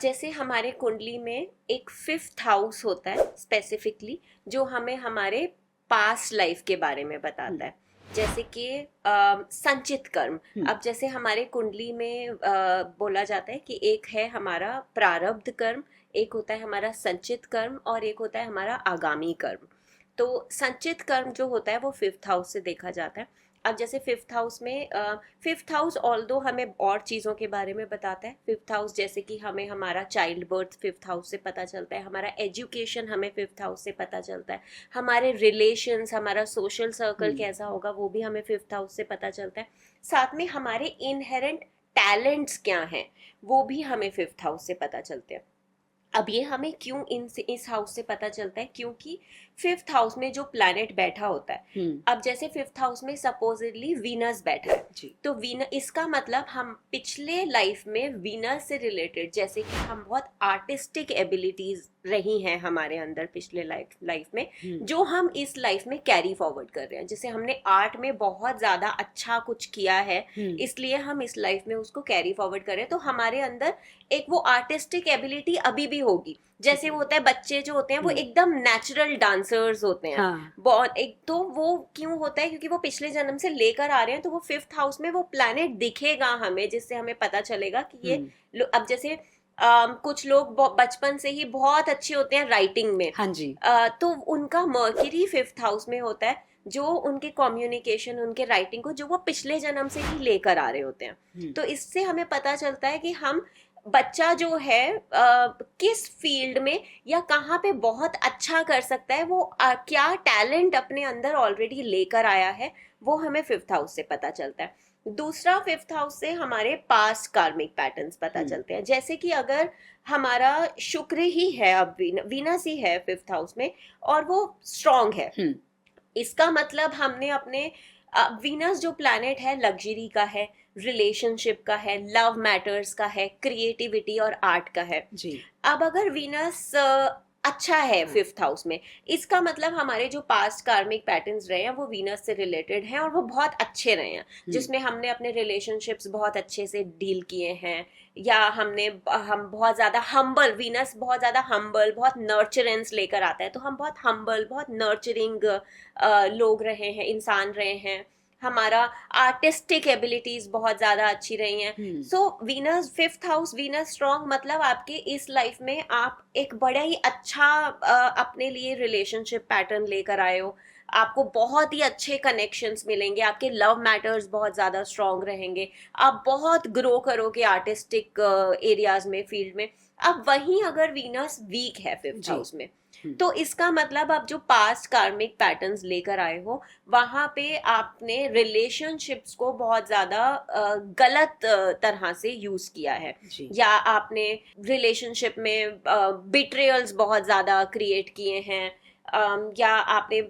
जैसे हमारे कुंडली में एक 5th हाउस होता है स्पेसिफिकली, जो हमें हमारे पास्ट लाइफ के बारे में बताता है। जैसे कि संचित कर्म। अब जैसे हमारे कुंडली में बोला जाता है कि एक है हमारा प्रारब्ध कर्म, एक होता है हमारा संचित कर्म, और एक होता है हमारा आगामी कर्म। तो संचित कर्म जो होता है वो 5th हाउस से देखा जाता है। अब जैसे 5th हाउस में 5th हाउस ऑल्दो हमें और चीज़ों के बारे में बताता है। 5th हाउस जैसे कि हमें हमारा चाइल्ड बर्थ 5th हाउस से पता चलता है, हमारा एजुकेशन हमें 5th हाउस से पता चलता है, हमारे रिलेशंस, हमारा सोशल सर्कल कैसा होगा वो भी हमें 5th हाउस से पता चलता है। साथ में हमारे इनहेरेंट टैलेंट्स क्या हैं वो भी हमें 5th हाउस से पता चलते हैं। अब ये हमें क्यों इस हाउस से पता चलता है, क्योंकि 5th हाउस में जो प्लैनेट बैठा होता है, अब जैसे 5th हाउस में सपोजिटली वीनस बैठा है जी, तो वीनस, इसका मतलब हम पिछले लाइफ में वीनस से रिलेटेड, जैसे कि हम बहुत आर्टिस्टिक एबिलिटीज रही हैं हमारे अंदर पिछले लाइफ में, जो हम इस लाइफ में कैरी फॉरवर्ड कर रहे हैं। जैसे हमने आर्ट में बहुत ज्यादा अच्छा कुछ किया है, इसलिए हम इस लाइफ में उसको कैरी फॉरवर्ड कर रहे हैं। तो हमारे अंदर एक वो आर्टिस्टिक एबिलिटी अभी भी होगी। जैसे वो होता है, बच्चे जो होते हैं वो एकदम नेचुरल डांसर्स होते हैं। बहुत एक तो वो क्यों होता है, क्योंकि वो पिछले जन्म से लेकर आ रहे हैं। तो वो 5th हाउस में वो प्लैनेट दिखेगा हमें, जिससे हमें पता चलेगा कि ये अब जैसे कुछ लोग बचपन से ही बहुत अच्छे होते हैं राइटिंग में। हाँ जी। तो उनका मर्क्यूरी 5th हाउस में होता है, जो उनके कम्युनिकेशन, उनके राइटिंग को जो वो पिछले जन्म से ही लेकर आ रहे होते हैं। तो इससे हमें पता चलता है कि हम बच्चा जो है किस फील्ड में या कहाँ पे बहुत अच्छा कर सकता है, वो क्या टैलेंट अपने अंदर ऑलरेडी लेकर आया है, वो हमें 5th हाउस से पता चलता है। दूसरा 5th हाउस से हमारे पास्ट कार्मिक पैटर्न्स पता चलते हैं। जैसे कि अगर हमारा शुक्र ही है, अब वीनस ही है 5th हाउस में और वो स्ट्रांग है, इसका मतलब हमने अपने वीनस जो प्लैनेट है लग्जरी का है, रिलेशनशिप का है, लव मैटर्स का है, क्रिएटिविटी और आर्ट का है जी। अब अगर वीनस अच्छा है 5th हाउस में, इसका मतलब हमारे जो पास्ट कार्मिक पैटर्न्स रहे हैं वो वीनस से रिलेटेड हैं और वो बहुत अच्छे रहे हैं, जिसमें हमने अपने रिलेशनशिप्स बहुत अच्छे से डील किए हैं, या हम बहुत ज्यादा हम्बल, वीनस बहुत ज्यादा हम्बल, बहुत नर्चरेंस लेकर आता है, तो हम बहुत हम्बल, बहुत नर्चरिंग लोग रहे हैं, इंसान रहे हैं। हमारा आर्टिस्टिक एबिलिटीज बहुत ज्यादा अच्छी रही हैं। सो Venus 5th house, Venus strong, मतलब आपके इस लाइफ में आप एक बड़ा ही अच्छा अपने लिए रिलेशनशिप पैटर्न लेकर आए हो। आपको बहुत ही अच्छे कनेक्शंस मिलेंगे, आपके लव मैटर्स बहुत ज्यादा स्ट्रॉन्ग रहेंगे, आप बहुत ग्रो करोगे आर्टिस्टिक एरियाज में, फील्ड में। अब वहीं अगर वीनस वीक है 5th हाउस में, तो इसका मतलब आप जो पास्ट कार्मिक पैटर्न्स लेकर आए हो, वहां पे आपने रिलेशनशिप्स को बहुत ज्यादा गलत तरह से यूज किया है, या आपने रिलेशनशिप में बिट्रेयल्स बहुत ज्यादा क्रिएट किए हैं, या आपने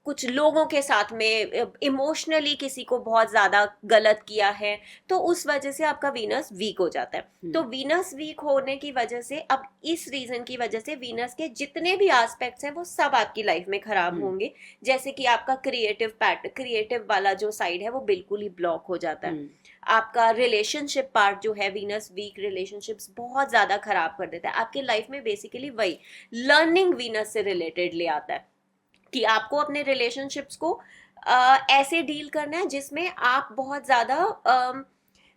कुछ लोगों के साथ में इमोशनली किसी को बहुत ज्यादा गलत किया है, तो उस वजह से आपका वीनस वीक हो जाता है। तो वीनस वीक होने की वजह से, अब इस रीजन की वजह से वीनस के जितने भी एस्पेक्ट्स हैं वो सब आपकी लाइफ में खराब होंगे। जैसे कि आपका क्रिएटिव वाला जो साइड है वो बिल्कुल ही ब्लॉक हो जाता है। आपका रिलेशनशिप पार्ट जो है, वीनस वीक रिलेशनशिप्स बहुत ज्यादा खराब कर देता है आपके लाइफ में। बेसिकली वही लर्निंग वीनस से रिलेटेड ले आता है। कि आपको अपने रिलेशनशिप्स को ऐसे डील करना है जिसमें आप बहुत ज्यादा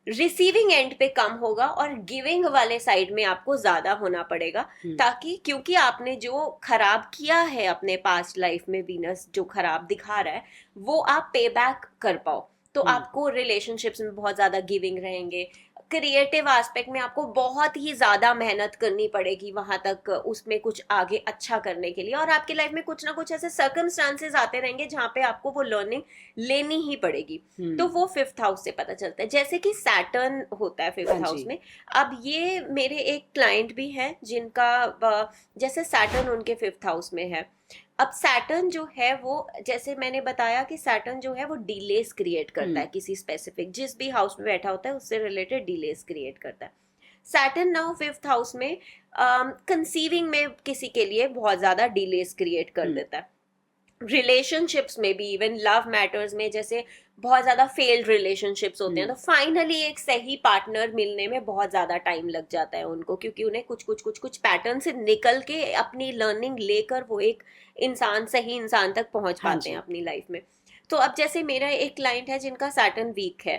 रिसीविंग एंड पे कम होगा और गिविंग वाले साइड में आपको ज्यादा होना पड़ेगा, ताकि क्योंकि आपने जो खराब किया है अपने पास्ट लाइफ में, वीनस जो खराब दिखा रहा है वो आप पे बैक कर पाओ। तो आपको रिलेशनशिप्स में बहुत ज्यादा गिविंग रहेंगे, क्रिएटिव एस्पेक्ट में आपको बहुत ही ज्यादा मेहनत करनी पड़ेगी वहां तक उसमें कुछ आगे अच्छा करने के लिए, और आपकी लाइफ में कुछ ना कुछ ऐसे सर्कमस्टांसेस आते रहेंगे जहां पे आपको वो लर्निंग लेनी ही पड़ेगी। तो वो फिफ्थ हाउस से पता चलता है। जैसे कि सैटर्न होता है फिफ्थ हाउस में। अब ये मेरे एक क्लाइंट भी हैं जिनका जैसे सैटर्न उनके फिफ्थ हाउस में है। अब सैटर्न जो है वो, जैसे मैंने बताया कि सैटर्न जो है वो डिलेस क्रिएट करता है, किसी स्पेसिफिक जिस भी हाउस में बैठा होता है उससे रिलेटेड डिलेस क्रिएट करता है। सैटर्न नाउ फिफ्थ हाउस में कंसीविंग में किसी के लिए बहुत ज्यादा डिलेस क्रिएट कर देता है। रिलेशनशिप्स में भी, इवन लव मैटर्स में, जैसे बहुत ज्यादा फेल्ड रिलेशनशिप्स होते हैं तो फाइनली एक सही पार्टनर मिलने में बहुत ज्यादा टाइम लग जाता है उनको, क्योंकि उन्हें कुछ पैटर्न से निकल के अपनी लर्निंग लेकर वो एक इंसान, सही इंसान तक पहुंच पाते हैं अपनी लाइफ में। तो अब जैसे मेरा एक क्लाइंट है जिनका सैटर्न वीक है,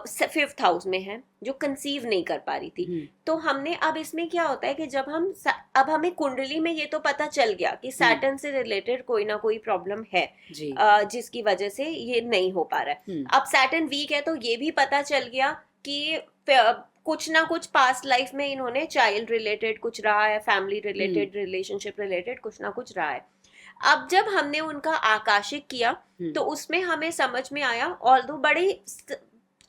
फिफ्थ हाउस में है, जो कंसीव नहीं कर पा रही थी। तो हमने अब इसमें क्या होता है कि जब हम अब हमें कुंडली में ये तो पता चल गया कि सैटर्न से रिलेटेड कोई ना कोई प्रॉब्लम है जिसकी वजह से ये नहीं हो पा रहा है। अब सैटर्न वीक है तो ये भी पता चल गया कि कुछ ना कुछ पास्ट लाइफ में इन्होंने चाइल्ड रिलेटेड कुछ रहा है, फैमिली रिलेटेड, रिलेशनशिप रिलेटेड कुछ ना कुछ रहा है। अब जब हमने उनका आकाशिक किया तो उसमें हमें समझ में आया, ऑल्दो बड़ी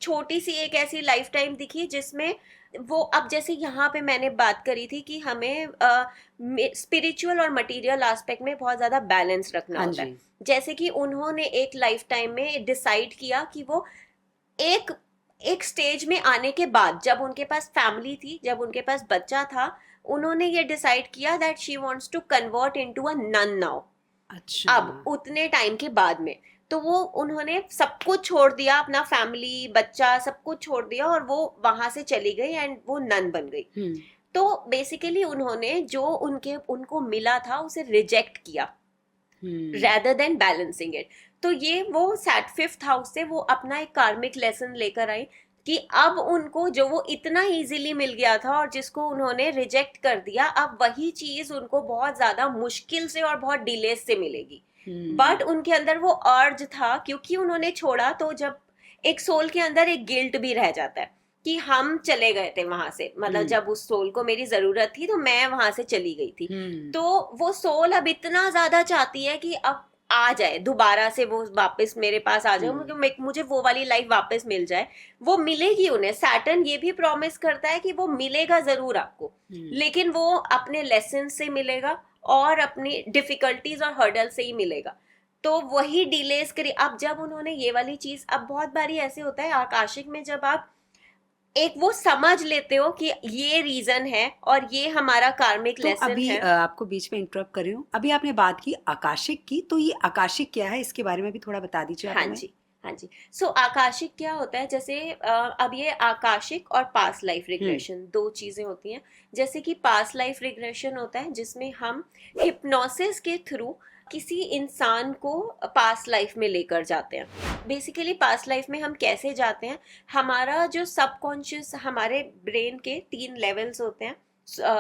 छोटी सी एक ऐसी लाइफ टाइम दिखी जिसमें वो, अब जैसे यहाँ पे मैंने बात करी थी कि हमें स्पिरिचुअल और मटेरियल एस्पेक्ट में बहुत ज्यादा बैलेंस रखना होता है। जैसे कि उन्होंने एक लाइफ टाइम में डिसाइड किया कि वो एक स्टेज में आने के बाद, जब उनके पास फैमिली थी, जब उनके पास बच्चा था, उन्होंने ये डिसाइड किया that she wants to convert into a nun now. अच्छा। अब उतने टाइम के बाद में तो वो, उन्होंने सब कुछ छोड़ दिया, अपना फैमिली, बच्चा, सब कुछ छोड़ दिया और वो वहां से चली गई एंड वो नन बन गई। तो बेसिकली उन्होंने जो उनको मिला था उसे रिजेक्ट किया rather than balancing it। तो ये वो फिफ्थ हाउस से वो अपना एक कार्मिक लेसन लेकर आई कि अब उनको जो वो इतना इजीली मिल गया था और जिसको उन्होंने रिजेक्ट कर दिया, अब वही चीज उनको बहुत ज्यादा मुश्किल से और बहुत डिले से मिलेगी। बट उनके अंदर वो अर्ज था, क्योंकि उन्होंने छोड़ा, तो जब एक सोल के अंदर एक गिल्ट भी रह जाता है कि हम चले गए थे वहां से, मतलब जब उस सोल को मेरी जरूरत थी तो मैं वहां से चली गई थी। तो वो सोल अब इतना ज्यादा चाहती है कि अब आ जाए दोबारा से, वो वापस मेरे पास आ जाए, मुझे वो वाली लाइफ वापस मिल जाए। वो मिलेगी उन्हें, सैटर्न ये भी प्रॉमिस करता है कि वो मिलेगा जरूर आपको, लेकिन वो अपने लेसन से मिलेगा और अपनी डिफिकल्टीज और हर्डल से ही मिलेगा। तो वही डिलेस करी। अब जब उन्होंने ये वाली चीज, अब बहुत बारी ऐसे होता है आकाशिक में, जब आप एक वो समझ लेते हो कि ये रीजन है और ये हमारा कार्मिक तो लेसन अभी है। आपको बीच में इंटरप्ट कर रही हूँ। अभी आपने बात की आकाशिक की, तो ये आकाशिक क्या है, इसके बारे में भी थोड़ा बता दीजिए आप हमें। हाँ जी। सो आकाशिक क्या होता है, जैसे अब ये आकाशिक और पास्ट लाइफ रिग्रेशन दो चीजें होती हैं। जैसे कि पास्ट लाइफ रिग्रेशन होता है जिसमें हम हिप्नोसिस के थ्रू किसी इंसान को पास्ट लाइफ में लेकर जाते हैं। बेसिकली पास्ट लाइफ में हम कैसे जाते हैं, हमारा जो सबकॉन्शियस, हमारे ब्रेन के 3 लेवल्स होते हैं।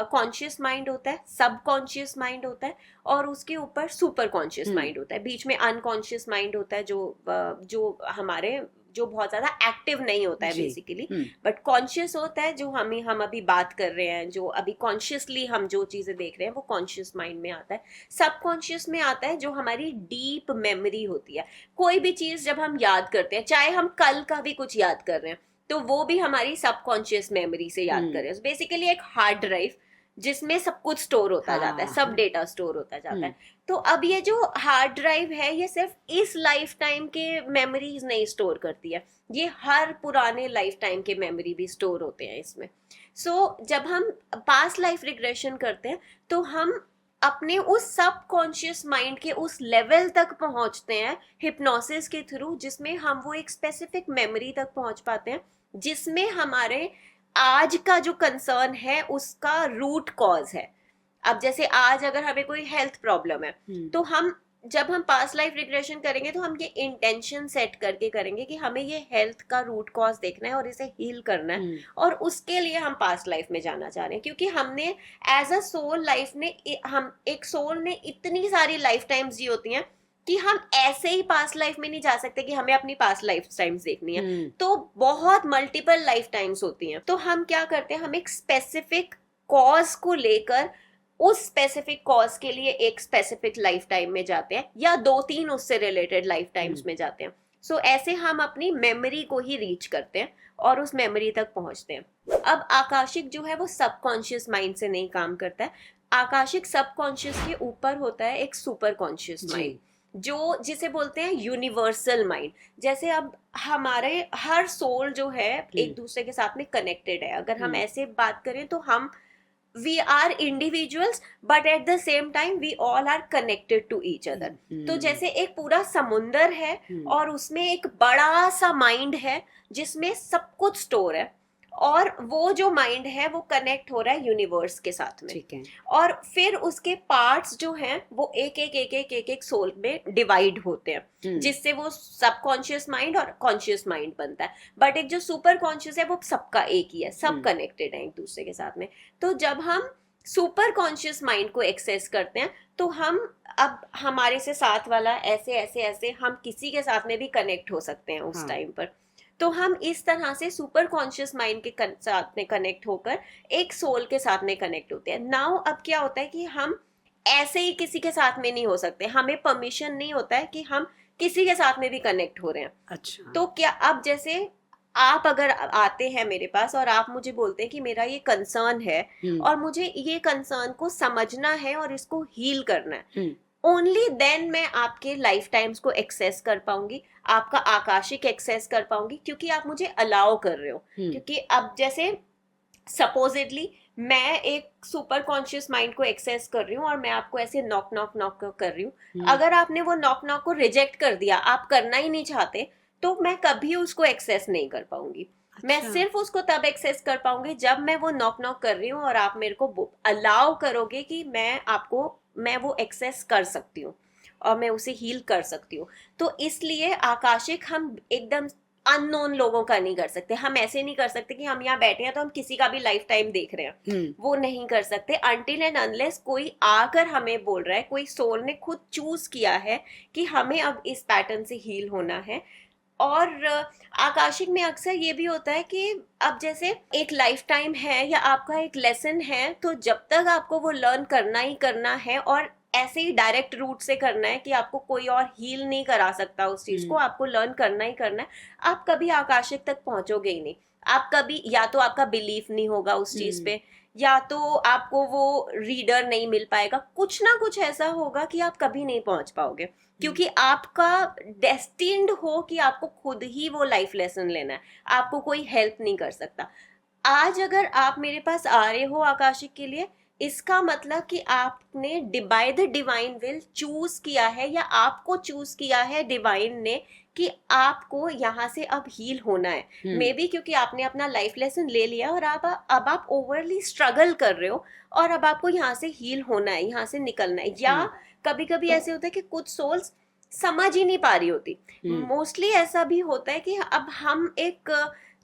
कॉन्शियस माइंड होता है, सब कॉन्शियस माइंड होता है और उसके ऊपर सुपर कॉन्शियस माइंड होता है। बीच में अनकॉन्शियस माइंड होता है जो हमारे, जो बहुत ज्यादा एक्टिव नहीं होता है बेसिकली, बट कॉन्शियस होता है, जो हम अभी बात कर रहे हैं, जो अभी कॉन्शियसली हम जो चीजें देख रहे हैं वो कॉन्शियस माइंड में आता है। सब कॉन्शियस में आता है जो हमारी डीप मेमोरी होती है। कोई भी चीज जब हम याद करते हैं, चाहे हम कल का भी कुछ याद कर रहे हैं, तो वो भी हमारी सबकॉन्शियस मेमोरी से याद कर रहे हैं। बेसिकली एक हार्ड ड्राइव जिसमें सब कुछ स्टोर होता जाता है, सब डेटा स्टोर होता जाता है। तो अब ये जो हार्ड ड्राइव है, ये सिर्फ इस लाइफ टाइम के मेमोरीज नहीं स्टोर करती है, ये हर पुराने लाइफ टाइम के मेमोरी भी स्टोर होते हैं इसमें। सो जब हम पास्ट लाइफ रिग्रेशन करते हैं तो हम अपने उस सब कॉन्शियस माइंड के उस लेवल तक पहुंचते हैं हिप्नोसिस के थ्रू, जिसमें हम वो एक स्पेसिफिक मेमोरी तक पहुंच पाते हैं जिसमें हमारे आज का जो कंसर्न है उसका रूट कॉज है। अब जैसे आज अगर हमें कोई हेल्थ प्रॉब्लम है तो हम जब हम पास्ट लाइफ रिग्रेशन करेंगे तो हम ये इंटेंशन सेट करके करेंगे कि हमें ये हेल्थ का रूट कॉज देखना है और इसे हील करना है, और उसके लिए हम पास्ट लाइफ में जाना चाह रहे हैं, क्योंकि हमने एज अ सोल लाइफ ने हम एक सोल ने इतनी सारी लाइफ टाइम्स जी होती हैं कि हम ऐसे ही पास्ट लाइफ में नहीं जा सकते कि हमें अपनी पास्ट लाइफ टाइम्स देखनी है। तो बहुत मल्टीपल लाइफ टाइम्स होती हैं। तो हम क्या करते हैं, हम एक स्पेसिफिक कॉज को लेकर उस स्पेसिफिक कॉज के लिए एक स्पेसिफिक लाइफ टाइम में जाते हैं, या 2-3 उससे रिलेटेड लाइफ टाइम्स में जाते हैं। सो ऐसे हम अपनी मेमोरी को ही रीच करते हैं और उस मेमोरी तक पहुंचते हैं। अब आकाशिक जो है वो सबकॉन्शियस माइंड से नहीं काम करता है। आकाशिक सबकॉन्शियस के ऊपर होता है एक सुपर कॉन्शियस माइंड, जो जिसे बोलते हैं यूनिवर्सल माइंड। जैसे अब हमारे हर सोल जो है एक दूसरे के साथ में कनेक्टेड है। अगर हम ऐसे बात करें तो हम we are individuals but at the same time we all are connected to each other। तो जैसे एक पूरा समुंदर है और उसमें एक बड़ा सा माइंड है जिसमें सब कुछ स्टोर है, और वो जो माइंड है वो कनेक्ट हो रहा है यूनिवर्स के साथ में। ठीक है। और फिर उसके पार्ट्स जो हैं वो एक सोल में डिवाइड होते हैं, जिससे वो सबकॉन्शियस माइंड और कॉन्शियस माइंड बनता है। बट एक जो सुपर कॉन्शियस है वो सबका एक ही है, सब कनेक्टेड है एक दूसरे के साथ में। तो जब हम सुपर कॉन्शियस माइंड को एक्सेस करते हैं तो हम अब हमारे से साथ वाला ऐसे ऐसे ऐसे हम किसी के साथ में भी कनेक्ट हो सकते हैं उस टाइम पर। तो हम इस तरह से सुपर कॉन्शियस माइंड के साथ में कनेक्ट होकर एक सोल के साथ में कनेक्ट होते हैं। नाउ अब क्या होता है कि हम ऐसे ही किसी के साथ में नहीं हो सकते, हमें परमिशन नहीं होता है कि हम किसी के साथ में भी कनेक्ट हो रहे हैं। अच्छा। तो क्या अब जैसे आप अगर आते हैं मेरे पास और आप मुझे बोलते हैं कि मेरा ये कंसर्न है और मुझे ये कंसर्न को समझना है और इसको हील करना है, ओनली देन मैं आपके लाइफ टाइम्स को एक्सेस कर पाऊंगी, आपका आकाशिक एक्सेस कर पाऊंगी, क्योंकि आप मुझे अलाउ कर रहे हो। क्योंकि अब जैसे सपोजिटली मैं एक सुपर कॉन्शियस माइंड को एक्सेस कर रही हूँ और मैं आपको ऐसे नॉक नॉक नॉक कर रही हूँ, अगर आपने वो नॉक नॉक को रिजेक्ट कर दिया, आप करना ही नहीं चाहते, तो मैं कभी उसको एक्सेस नहीं कर पाऊंगी। अच्छा। मैं सिर्फ उसको तब एक्सेस कर पाऊंगी जब मैं वो नॉक नॉक कर रही हूँ और आप मेरे को अलाउ करोगे कि मैं वो एक्सेस कर सकती हूँ और मैं उसे हील कर सकती हूँ। तो इसलिए आकाशिक हम एकदम अननोन लोगों का नहीं कर सकते। हम ऐसे नहीं कर सकते कि हम यहाँ बैठे हैं तो हम किसी का भी लाइफ टाइम देख रहे हैं, वो नहीं कर सकते अनटिल एंड अनलेस कोई आकर हमें बोल रहा है, कोई सोल ने खुद चूज किया है कि हमें अब इस पैटर्न से हील होना है। और आकाशिक में अक्सर ये भी होता है कि अब जैसे एक लाइफ टाइम है या आपका एक लेसन है, तो जब तक आपको वो लर्न करना ही करना है और ऐसे ही डायरेक्ट रूट से करना है कि आपको कोई और हील नहीं करा सकता उस चीज को, आपको लर्न करना ही करना है, आप कभी आकाशिक तक पहुंचोगे ही नहीं। आप कभी, या तो आपका बिलीफ नहीं होगा उस चीज पे, या तो आपको वो रीडर नहीं मिल पाएगा, कुछ ना कुछ ऐसा होगा कि आप कभी नहीं पहुंच पाओगे, क्योंकि आपका डेस्टिन्ड हो कि आपको खुद ही वो लाइफ लेसन लेना है, आपको कोई हेल्प नहीं कर सकता। आज अगर आप मेरे पास आ रहे हो आकाशिक के लिए, इसका मतलब कि आपने bye the divine will choose किया है, या आपको चूज किया है डिवाइन ने कि आपको यहाँ से अब हील होना है। मे बी क्योंकि आपने अपना लाइफ लेसन ले लिया और अब आप ओवरली स्ट्रगल कर रहे हो और अब आपको यहाँ से हील होना है, यहाँ से निकलना है। या कभी कभी ऐसे होता है कि कुछ सोल्स समझ ही नहीं पा रही होती। मोस्टली ऐसा भी होता है कि अब हम एक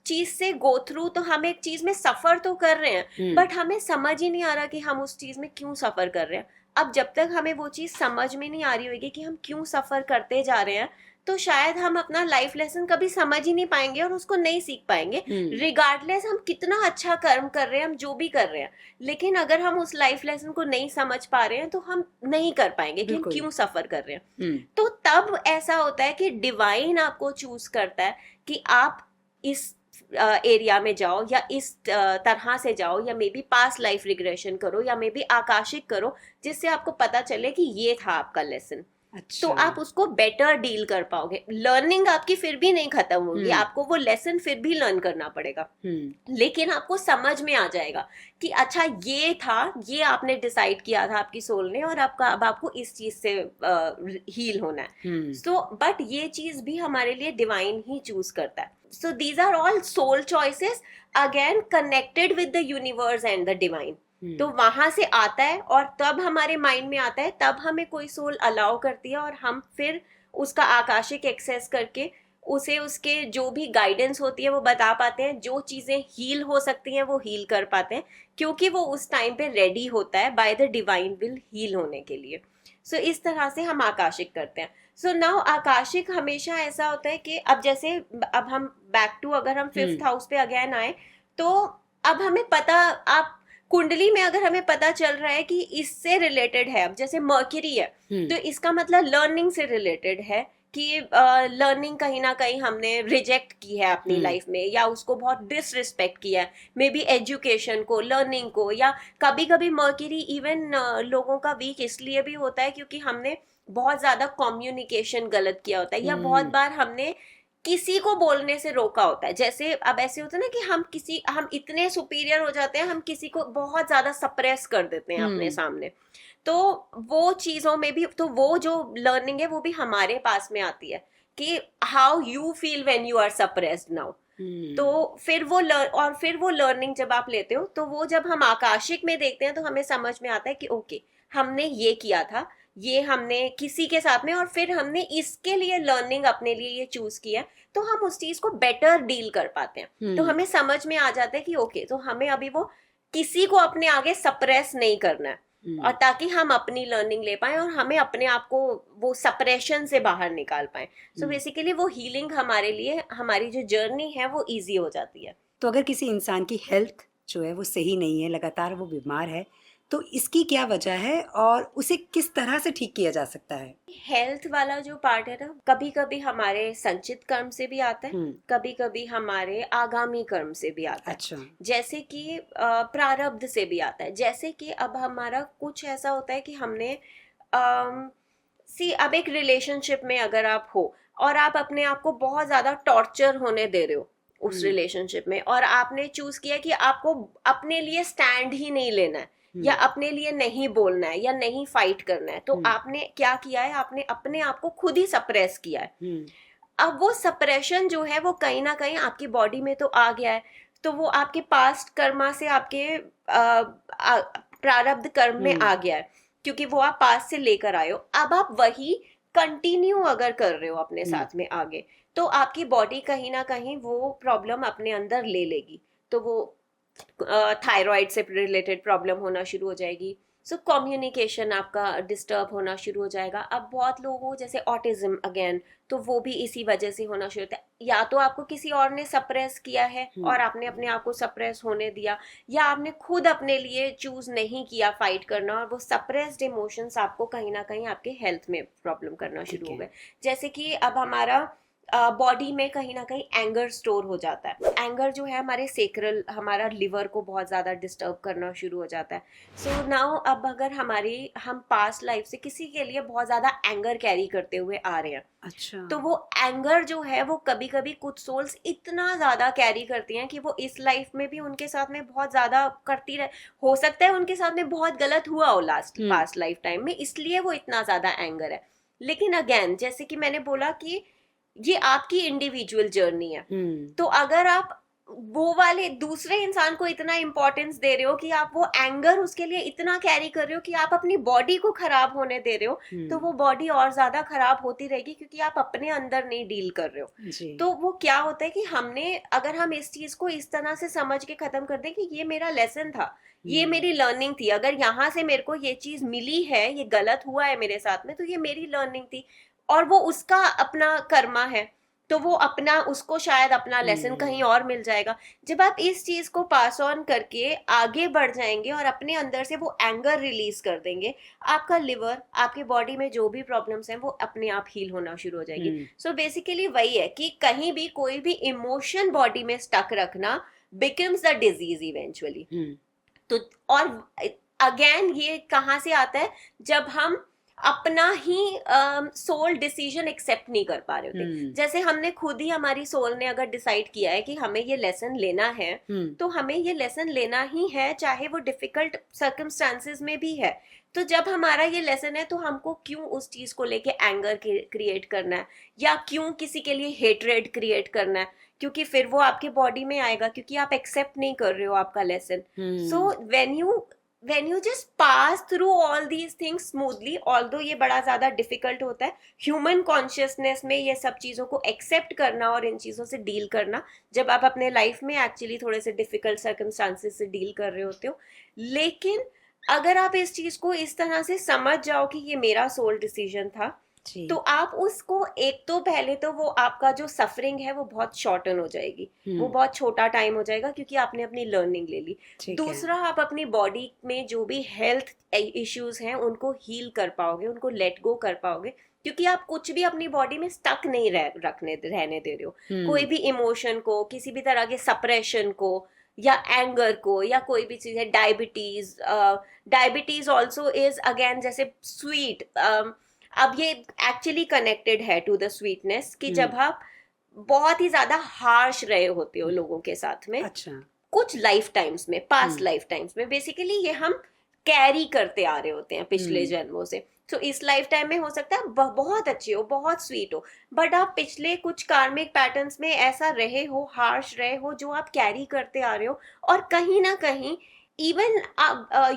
चीज से गो थ्रू, तो हम एक चीज में सफर तो कर रहे हैं बट हमें समझ ही नहीं आ रहा कि हम उस चीज में क्यों सफर कर रहे हैं। अब जब तक हमें वो चीज समझ में नहीं आ रही होगी कि हम क्यों सफर करते जा रहे हैं, तो शायद हम अपना लाइफ लेसन कभी समझ ही नहीं पाएंगे और उसको नहीं सीख पाएंगे, रिगार्डलेस हम कितना अच्छा कर्म कर रहे हैं, हम जो भी कर रहे हैं। लेकिन अगर हम उस लाइफ लेसन को नहीं समझ पा रहे हैं तो हम नहीं कर पाएंगे कि हम क्यों सफर कर रहे हैं। तो तब ऐसा होता है कि डिवाइन आपको चूज करता है कि आप इस एरिया में जाओ या इस तरह से जाओ, या may be past life regression करो, या मे बी आकाशिक करो, जिससे आपको पता चले कि ये था आपका लेसन। अच्छा। तो आप उसको बेटर डील कर पाओगे। लर्निंग आपकी फिर भी नहीं खत्म होगी, आपको वो लेसन फिर भी लर्न करना पड़ेगा, लेकिन आपको समझ में आ जाएगा कि अच्छा ये था, ये आपने डिसाइड किया था आपकी सोल ने, और अब आपको इस चीज से हील होना है। सो बट ये चीज भी हमारे लिए डिवाइन ही चूज करता है। So these are all soul choices, again connected with the universe and the divine. तो वहां से आता है और तब हमारे माइंड में आता है, तब हमें कोई सोल अलाउ करती है और हम फिर उसका आकाशिक एक्सेस करके उसे उसके जो भी गाइडेंस होती है वो बता पाते हैं, जो चीजें हील हो सकती हैं वो हील कर पाते हैं, क्योंकि वो उस टाइम पे रेडी होता है by the divine will heal होने के लिए। सो इस तरह से हम आकाशिक करते हैं। सो नाउ आकाशिक हमेशा ऐसा होता है कि अब जैसे अब हम बैक टू अगर हम फिफ्थ हाउस पे अगेन आए, तो अब हमें पता, आप कुंडली में अगर हमें पता चल रहा है कि इससे रिलेटेड है, अब जैसे मर्क्यूरी है तो इसका मतलब लर्निंग से रिलेटेड है कि लर्निंग कहीं ना कहीं हमने रिजेक्ट की है अपनी लाइफ में, या उसको बहुत डिसरिस्पेक्ट किया है, मे बी एजुकेशन को, लर्निंग को, या कभी कभी मर्क्यूरी इवन लोगों का वीक इसलिए भी होता है क्योंकि हमने बहुत ज्यादा कम्युनिकेशन गलत किया होता है, या बहुत बार हमने किसी को बोलने से रोका होता है। जैसे अब ऐसे होता है ना कि हम इतने सुपीरियर हो जाते हैं, हम किसी को बहुत ज्यादा सप्रेस कर देते हैं अपने सामने। तो वो चीजों में भी, तो वो जो लर्निंग है वो भी हमारे पास में आती है कि how you feel when you are suppressed now. तो फिर वो लर्निंग जब आप लेते हो, तो वो जब हम आकाशिक में देखते हैं तो हमें समझ में आता है कि ओके, हमने ये किया था, ये हमने किसी के साथ में, और फिर हमने इसके लिए लर्निंग अपने लिए ये चूज किया, तो हम उस चीज को बेटर डील कर पाते हैं। तो हमें समझ में आ जाता है कि ओके, तो हमें अभी वो किसी को अपने आगे सप्रेस नहीं करना है, और ताकि हम अपनी लर्निंग ले पाए और हमें अपने आप को वो सप्रेशन से बाहर निकाल पाए। सो बेसिकली वो हीलिंग हमारे लिए, हमारी जो जर्नी है वो इजी हो जाती है। तो अगर किसी इंसान की हेल्थ जो है वो सही नहीं है, लगातार वो बीमार है, तो इसकी क्या वजह है और उसे किस तरह से ठीक किया जा सकता है? हेल्थ वाला जो पार्ट है ना, कभी कभी हमारे संचित कर्म से भी आता है, कभी कभी हमारे आगामी कर्म से भी आता है। अच्छा। जैसे कि प्रारब्ध से भी आता है। जैसे कि अब हमारा कुछ ऐसा होता है कि हमने अब एक रिलेशनशिप में अगर आप हो और आप अपने आप को बहुत ज्यादा टॉर्चर होने दे रहे हो उस रिलेशनशिप में, और आपने चूज किया कि आपको अपने लिए स्टैंड ही नहीं लेना है, या अपने लिए नहीं बोलना है, या नहीं फाइट करना है, तो आपने क्या किया है, आपने अपने आप को खुद ही सप्रेस किया है। अब वो सप्रेशन जो है वो कहीं ना कहीं आपकी बॉडी में तो आ गया है, तो वो आपके पास्ट कर्मा से, आपके प्रारब्ध कर्म में आ गया है, क्योंकि वो आप पास्ट से लेकर आए हो। अब आप वही कंटिन्यू अगर कर रहे हो अपने साथ में आगे, तो आपकी बॉडी कहीं ना कहीं वो प्रॉब्लम अपने अंदर ले लेगी, तो वो थायराइड से रिलेटेड प्रॉब्लम होना शुरू हो जाएगी। सो कम्युनिकेशन आपका डिस्टर्ब होना शुरू हो जाएगा। अब बहुत लोगों जैसे ऑटिज्म अगेन, तो वो भी इसी वजह से होना शुरू होता है, या तो आपको किसी और ने सप्रेस किया है और आपने अपने आप को सप्रेस होने दिया, या आपने खुद अपने लिए चूज नहीं किया फाइट करना, और वो सप्रेस्ड इमोशंस आपको कहीं ना कहीं आपके हेल्थ में प्रॉब्लम करना शुरू हो गए। जैसे कि अब हमारा बॉडी में कहीं ना कहीं एंगर स्टोर हो जाता है। एंगर जो है हमारे सेक्रल, हमारा लिवर को बहुत ज्यादा डिस्टर्ब करना शुरू हो जाता है। सो नाउ अब अगर हम पास्ट लाइफ से किसी के लिए बहुत ज्यादा एंगर कैरी करते हुए आ रहे हैं, अच्छा, तो वो एंगर जो है वो कभी कभी कुछ सोल्स इतना ज्यादा कैरी करती हैं कि वो इस लाइफ में भी उनके साथ में बहुत ज्यादा करती रहे। हो सकता है उनके साथ में बहुत गलत हुआ हो पास्ट लाइफ टाइम में, इसलिए वो इतना ज्यादा एंगर है। लेकिन अगेन जैसे कि मैंने बोला कि ये आपकी इंडिविजुअल जर्नी है, तो अगर आप वो वाले दूसरे इंसान को इतना इंपॉर्टेंस दे रहे हो कि आप वो एंगर उसके लिए इतना कैरी कर रहे हो कि आप अपनी बॉडी को खराब होने दे रहे हो, तो वो बॉडी और ज्यादा खराब होती रहेगी, क्योंकि आप अपने अंदर नहीं डील कर रहे हो। तो वो क्या होता है कि अगर हम इस चीज को इस तरह से समझ के खत्म कर दें कि ये मेरा लेसन था, ये मेरी लर्निंग थी, अगर यहाँ से मेरे को ये चीज मिली है, ये गलत हुआ है मेरे साथ में, तो ये मेरी लर्निंग थी, और वो उसका अपना कर्मा है, तो वो उसको शायद अपना लेसन कहीं और मिल जाएगा। जब आप इस चीज को पास ऑन करके आगे बढ़ जाएंगे और अपने अंदर से वो एंगर रिलीज कर देंगे, आपका लिवर, आपके बॉडी में जो भी प्रॉब्लम्स हैं वो अपने आप हील होना शुरू हो जाएगी। सो बेसिकली वही है कि कहीं भी कोई भी इमोशन बॉडी में स्टक रखना बिकम्स द डिजीज इवेंचुअली। तो और अगेन ये कहाँ से आता है, जब हम अपना ही सोल डिसीजन एक्सेप्ट नहीं कर पा रहे होते। जैसे हमने खुद ही, हमारी सोल ने अगर डिसाइड किया है कि हमें ये लेसन लेना है, तो हमें ये लेसन लेना ही है, चाहे वो डिफिकल्ट सर्कमस्टांसेस में भी है। तो जब हमारा ये लेसन है, तो हमको क्यों उस चीज को लेके एंगर क्रिएट करना है, या क्यों किसी के लिए हेट्रेड क्रिएट करना है, क्योंकि फिर वो आपके बॉडी में आएगा, क्योंकि आप एक्सेप्ट नहीं कर रहे हो आपका lesson. So when you when you just pass through all these things smoothly, although ये बड़ा ज्यादा डिफिकल्ट होता है ह्यूमन कॉन्शियसनेस में ये सब चीजों को एक्सेप्ट करना और इन चीजों से डील करना, जब आप अपने लाइफ में एक्चुअली थोड़े से डिफिकल्ट सर्कमस्टांसेस से डील कर रहे होते हो। लेकिन अगर आप इस चीज को इस तरह से समझ जाओ कि ये मेरा सोल डिसीजन था, जी। तो आप उसको, एक तो पहले तो वो आपका जो सफरिंग है वो बहुत शॉर्टन हो जाएगी, वो बहुत छोटा टाइम हो जाएगा क्योंकि आपने अपनी लर्निंग ले ली। ठीक है। दूसरा, आप अपनी बॉडी में जो भी हेल्थ इश्यूज हैं उनको हील कर पाओगे, उनको लेट गो कर पाओगे, क्योंकि आप कुछ भी अपनी बॉडी में स्टक नहीं रहने दे रहे हो। कोई भी इमोशन को, किसी भी तरह के सप्रेशन को या एंगर को या कोई भी चीज है, डायबिटीज ऑल्सो इज अगेन जैसे स्वीट। अब ये एक्चुअली कनेक्टेड है टू द स्वीटनेस कि जब आप बहुत ही ज्यादा हार्श रहे होते हो लोगों के साथ में, अच्छा। कुछ लाइफ टाइम्स में, पास्ट लाइफ टाइम्स में बेसिकली ये हम कैरी करते आ रहे होते हैं पिछले जन्मों से। तो इस लाइफ टाइम में हो सकता है बहुत अच्छे हो, बहुत स्वीट हो, बट आप पिछले कुछ कार्मिक पैटर्न्स में ऐसा रहे हो, हार्श रहे हो, जो आप कैरी करते आ रहे हो। और कहीं ना कहीं even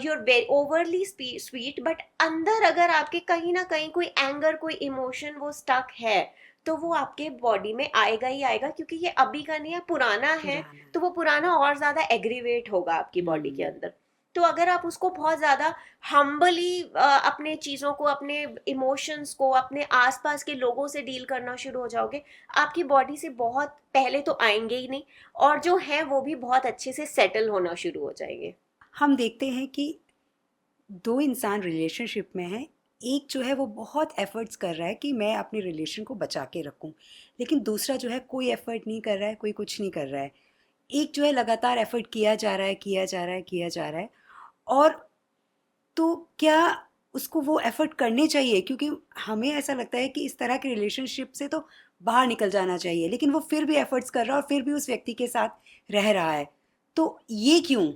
you're overly sweet, but अंदर अगर आपके कहीं ना कहीं कोई एंगर, कोई इमोशन वो स्टक है, तो वो आपके बॉडी में आएगा ही आएगा, क्योंकि ये अभी का नहीं है, पुराना है, तो वो पुराना और ज्यादा एग्रीवेट होगा आपकी बॉडी के अंदर। तो अगर आप उसको बहुत ज्यादा हम्बली अपने चीजों को, अपने इमोशंस को, अपने आसपास के लोगों से डील करना शुरू हो जाओगे, आपकी बॉडी से बहुत पहले तो आएंगे ही नहीं, और जो है वो भी बहुत अच्छे से सेटल होना शुरू हो जाएंगे। हम देखते हैं कि दो इंसान रिलेशनशिप में हैं, एक जो है वो बहुत एफर्ट्स कर रहा है कि मैं अपने रिलेशन को बचा के रखूं, लेकिन दूसरा जो है कोई एफर्ट नहीं कर रहा है, कोई कुछ नहीं कर रहा है। एक जो है लगातार एफर्ट किया जा रहा है, किया जा रहा है, किया जा रहा है। और तो क्या उसको वो एफर्ट करने चाहिए? क्योंकि हमें ऐसा लगता है कि इस तरह के रिलेशनशिप से तो बाहर निकल जाना चाहिए, लेकिन वो फिर भी एफर्ट्स कर रहा है और फिर भी उस व्यक्ति के साथ रह रहा है। तो ये क्यों?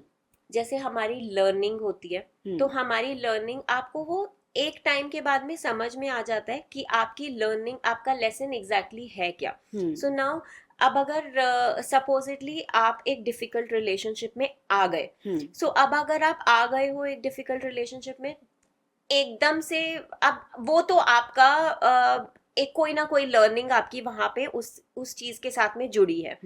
जैसे हमारी लर्निंग होती है, तो हमारी लर्निंग आपको वो एक टाइम के बाद में समझ में आ जाता है कि आपकी लर्निंग, आपका लेसन एग्जैक्टली है क्या। सो नाउ, अब अगर सपोजिटली आप एक डिफिकल्ट रिलेशनशिप में आ गए, सो अब अगर आप आ गए हो एक डिफिकल्ट रिलेशनशिप में एकदम से, अब वो तो आपका एक कोई ना कोई लर्निंग आपकी वहां पे उस चीज के साथ में जुड़ी है।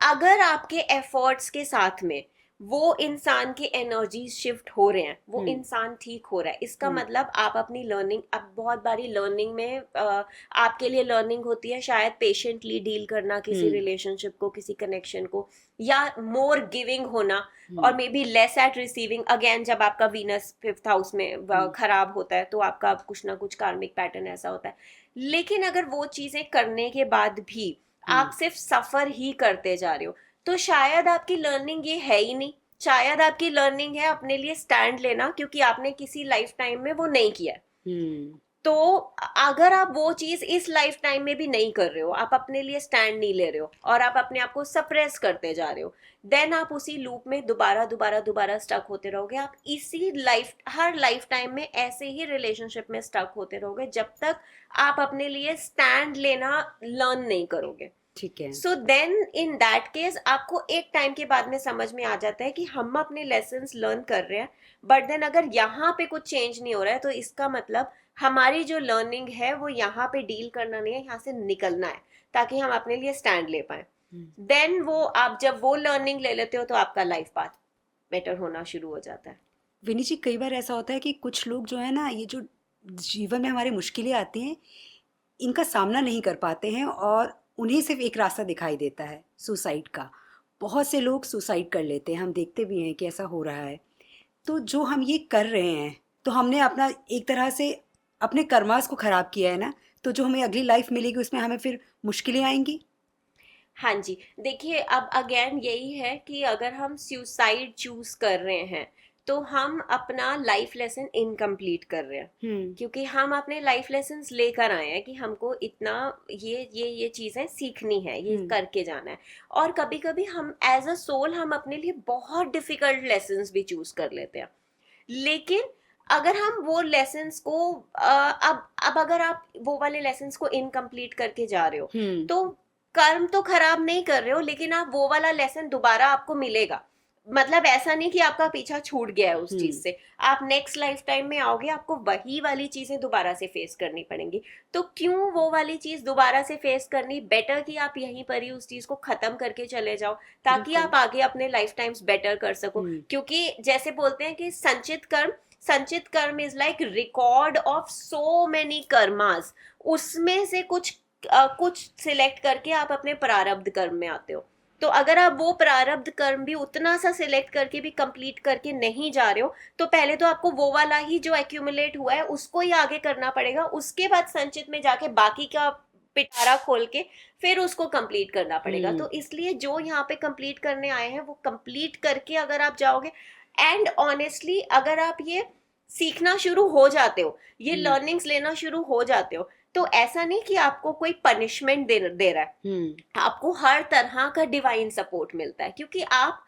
अगर आपके एफर्ट्स के साथ में वो इंसान के एनर्जी शिफ्ट हो रहे हैं, वो इंसान ठीक हो रहा है, इसका मतलब आप अपनी लर्निंग, अब बहुत बारी लर्निंग में आपके लिए लर्निंग होती है शायद पेशेंटली डील करना किसी रिलेशनशिप को, किसी कनेक्शन को, या मोर गिविंग होना, और may be less at receiving. Again जब आपका वीनस 5th हाउस में खराब होता है तो आपका कुछ ना कुछ कार्मिक पैटर्न ऐसा होता है। लेकिन अगर वो चीजें करने के बाद भी आप सिर्फ सफर ही करते जा रहे हो, तो शायद आपकी लर्निंग ये है ही नहीं। शायद आपकी लर्निंग है अपने लिए स्टैंड लेना, क्योंकि आपने किसी लाइफ टाइम में वो नहीं किया। तो अगर आप वो चीज इस लाइफ टाइम में भी नहीं कर रहे हो, आप अपने लिए स्टैंड नहीं ले रहे हो और आप अपने आप को सप्रेस करते जा रहे हो, देन आप उसी लूप में दोबारा दोबारा दोबारा स्टक होते रहोगे। आप इसी हर लाइफ टाइम में ऐसे ही रिलेशनशिप में स्टक होते रहोगे जब तक आप अपने लिए स्टैंड लेना लर्न नहीं करोगे। ठीक है। So then in that case आपको एक टाइम के बाद में समझ में आ जाता है कि हम अपने लेसन्स लर्न कर रहे हैं, बट देन अगर यहाँ पे कुछ चेंज नहीं हो रहा है, तो इसका मतलब हमारी जो लर्निंग है वो यहाँ पे डील करना नहीं है, यहाँ से निकलना है, ताकि हम अपने लिए स्टैंड ले पाए। देन वो आप जब वो लर्निंग ले लेते हो तो आपका लाइफ पाथ बेटर होना शुरू हो जाता है। विनी जी, कई बार ऐसा होता है कि कुछ लोग जो है ना, ये जो जीवन में हमारी मुश्किलें आती हैं, इनका सामना नहीं कर पाते हैं और उन्हें सिर्फ एक रास्ता दिखाई देता है, सुसाइड का। बहुत से लोग सुसाइड कर लेते हैं, हम देखते भी हैं कि ऐसा हो रहा है। तो जो हम ये कर रहे हैं, तो हमने अपना एक तरह से अपने कर्मास को खराब किया है ना। तो जो हमें अगली लाइफ मिलेगी उसमें हमें फिर मुश्किलें आएंगी। हाँ जी, देखिए अब अगेन यही है कि अगर हम सुसाइड चूज कर रहे हैं तो हम अपना लाइफ लेसन इनकम्प्लीट कर रहे हैं, क्योंकि हम अपने लाइफ लेसन लेकर आए हैं कि हमको इतना ये चीजें सीखनी है, ये करके जाना है। और कभी कभी हम एज अ सोल हम अपने लिए बहुत डिफिकल्ट लेसन्स भी चूज कर लेते हैं। लेकिन अगर हम वो लेसन्स को अब अगर आप वो वाले लेसन्स को इनकम्प्लीट करके जा रहे हो, तो कर्म तो खराब नहीं कर रहे हो, लेकिन आप वो वाला लेसन दोबारा आपको मिलेगा। मतलब ऐसा नहीं कि आपका पीछा छूट गया है उस हम्म। चीज से। आप नेक्स्ट लाइफ टाइम में आओगे, आपको वही वाली चीजें दोबारा से फेस करनी पड़ेंगी। तो क्यों वो वाली चीज दोबारा से फेस करनी, बेटर कि आप यहीं पर ही उस चीज को खत्म करके चले जाओ, ताकि बिल्कुल। आप आगे अपने लाइफ टाइम्स बेटर कर सको। हम्म। क्योंकि जैसे बोलते हैं कि संचित कर्म is like record of so many karmas. उसमें से कुछ सिलेक्ट करके आप अपने प्रारब्ध कर्म में आते हो। तो अगर आप वो प्रारब्ध कर्म भी उतना सा सिलेक्ट करके भी कंप्लीट करके नहीं जा रहे हो, तो पहले तो आपको वो वाला ही जो एक्यूमुलेट हुआ है उसको ही आगे करना पड़ेगा, उसके बाद संचित में जाके बाकी का पिटारा खोल के फिर उसको कंप्लीट करना पड़ेगा। हम्म। तो इसलिए जो यहाँ पे कंप्लीट करने आए हैं वो कंप्लीट करके अगर आप जाओगे, एंड ऑनेस्टली अगर आप ये सीखना शुरू हो जाते हो, ये हम्म। लर्निंग्स लेना शुरू हो जाते हो, तो ऐसा नहीं कि आपको कोई पनिशमेंट दे रहा है, हम्म। आपको हर तरह का डिवाइन सपोर्ट मिलता है। क्योंकि आप,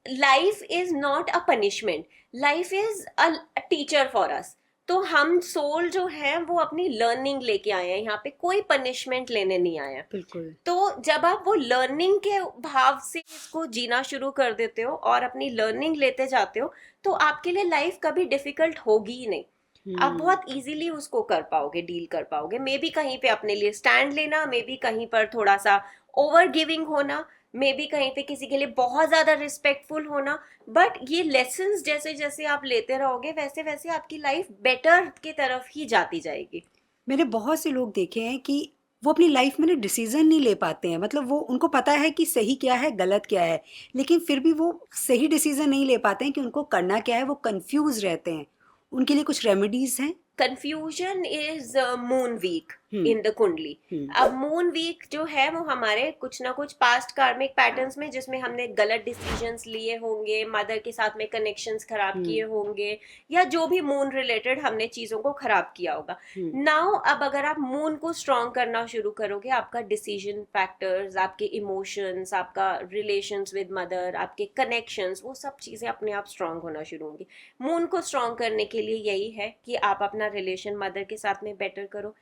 life is not a punishment, life is a teacher for us. तो हम सोल जो है वो अपनी लर्निंग लेके आए हैं, यहाँ पे कोई पनिशमेंट लेने नहीं आए हैं। बिल्कुल। तो जब आप वो लर्निंग के भाव से इसको जीना शुरू कर देते हो और अपनी लर्निंग लेते जाते हो, तो आपके लिए लाइफ कभी डिफिकल्ट होगी ही नहीं। आप हम्म। बहुत इजीली उसको कर पाओगे, डील कर पाओगे। मे बी कहीं पे अपने लिए स्टैंड लेना, मे बी कहीं पर थोड़ा सा ओवर गिविंग होना, मे बी कहीं पे किसी के लिए बहुत ज्यादा रिस्पेक्टफुल होना। बट ये लेसन्स जैसे जैसे आप लेते रहोगे, वैसे वैसे आपकी लाइफ बेटर की तरफ ही जाती जाएगी। मैंने बहुत से लोग देखे हैं कि वो अपनी लाइफ में ना डिसीजन नहीं ले पाते हैं, मतलब वो उनको पता है कि सही क्या है गलत क्या है, लेकिन फिर भी वो सही डिसीजन नहीं ले पाते हैं कि उनको करना क्या है, वो कंफ्यूज रहते हैं। उनके लिए कुछ रेमेडीज हैं? Confusion is moon weak hmm. In the kundli. Hmm. अब मून वीक जो है वो हमारे कुछ ना कुछ पास्ट कार्मिक पैटर्न्स में, जिसमें हमने गलत डिसीजंस लिए होंगे, मदर के साथ में कनेक्शंस खराब किए हम्म। होंगे, या जो भी मून रिलेटेड हमने चीजों को खराब किया होगा। हम्म। नाउ अब अगर आप मून को स्ट्रॉन्ग करना शुरू करोगे, आपका डिसीजन फैक्टर्स, आपके इमोशंस, आपका रिलेशंस विद मदर, आपके कनेक्शंस, वो सब चीजें अपने आप स्ट्रॉन्ग होना शुरू होंगी। मून को स्ट्रॉन्ग करने के लिए यही है कि आप अपना रिलेशन मदर के साथ में बेटर करो,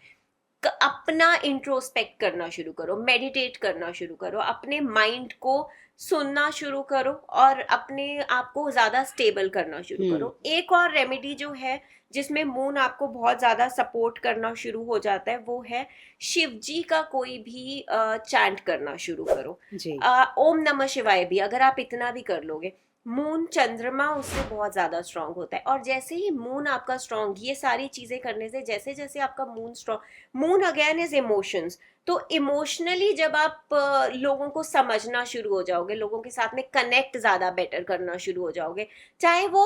अपना इंट्रोस्पेक्ट करना शुरू करो, मेडिटेट करना शुरू करो, अपने माइंड को सुनना शुरू करो और अपने आप को ज्यादा स्टेबल करना शुरू करो। एक और रेमेडी जो है जिसमें मून आपको बहुत ज्यादा सपोर्ट करना शुरू हो जाता है, वो है शिव जी का कोई भी चैंट करना शुरू करो। जी। ओम नमः शिवाय भी अगर आप इतना भी कर लोगे, मून चंद्रमा उससे बहुत ज्यादा स्ट्रांग होता है। और जैसे ही मून आपका स्ट्रांग, ये सारी चीजें करने से जैसे जैसे आपका moon strong, moon again is emotions. तो इमोशनली जब आप लोगों को समझना शुरू हो जाओगे, लोगों के साथ में कनेक्ट ज्यादा बेटर करना शुरू हो जाओगे, चाहे वो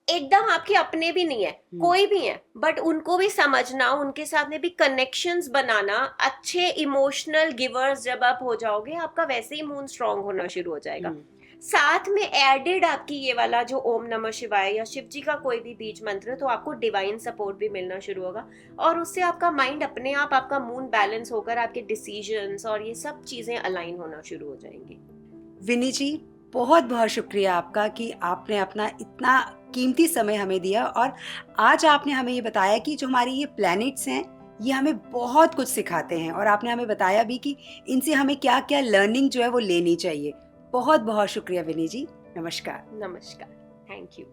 एकदम आपके अपने भी नहीं है, कोई भी है, बट उनको भी समझना, उनके साथ में भी कनेक्शंस बनाना, अच्छे इमोशनल गिवर्स जब आप हो जाओगे, आपका वैसे ही मून स्ट्रांग होना शुरू हो जाएगा। साथ में एडेड आपकी ये वाला जो ओम नमः शिवाय या शिव जी का कोई भी बीज मंत्र, तो आपको डिवाइन सपोर्ट भी मिलना शुरू होगा, और उससे आपका माइंड अपने आप, आपका मून बैलेंस होकर आपके डिसीजंस और ये सब चीजें अलाइन होना शुरू हो जाएंगी। विनी जी, बहुत बहुत शुक्रिया आपका कि आपने अपना इतना कीमती समय हमें दिया, और आज आपने हमें ये बताया कि जो हमारे ये प्लैनेट्स हैं ये हमें बहुत कुछ सिखाते हैं, और आपने हमें बताया भी कि इनसे हमें क्या क्या लर्निंग जो है वो लेनी चाहिए। बहुत बहुत शुक्रिया विनी जी, नमस्कार। नमस्कार, थैंक यू।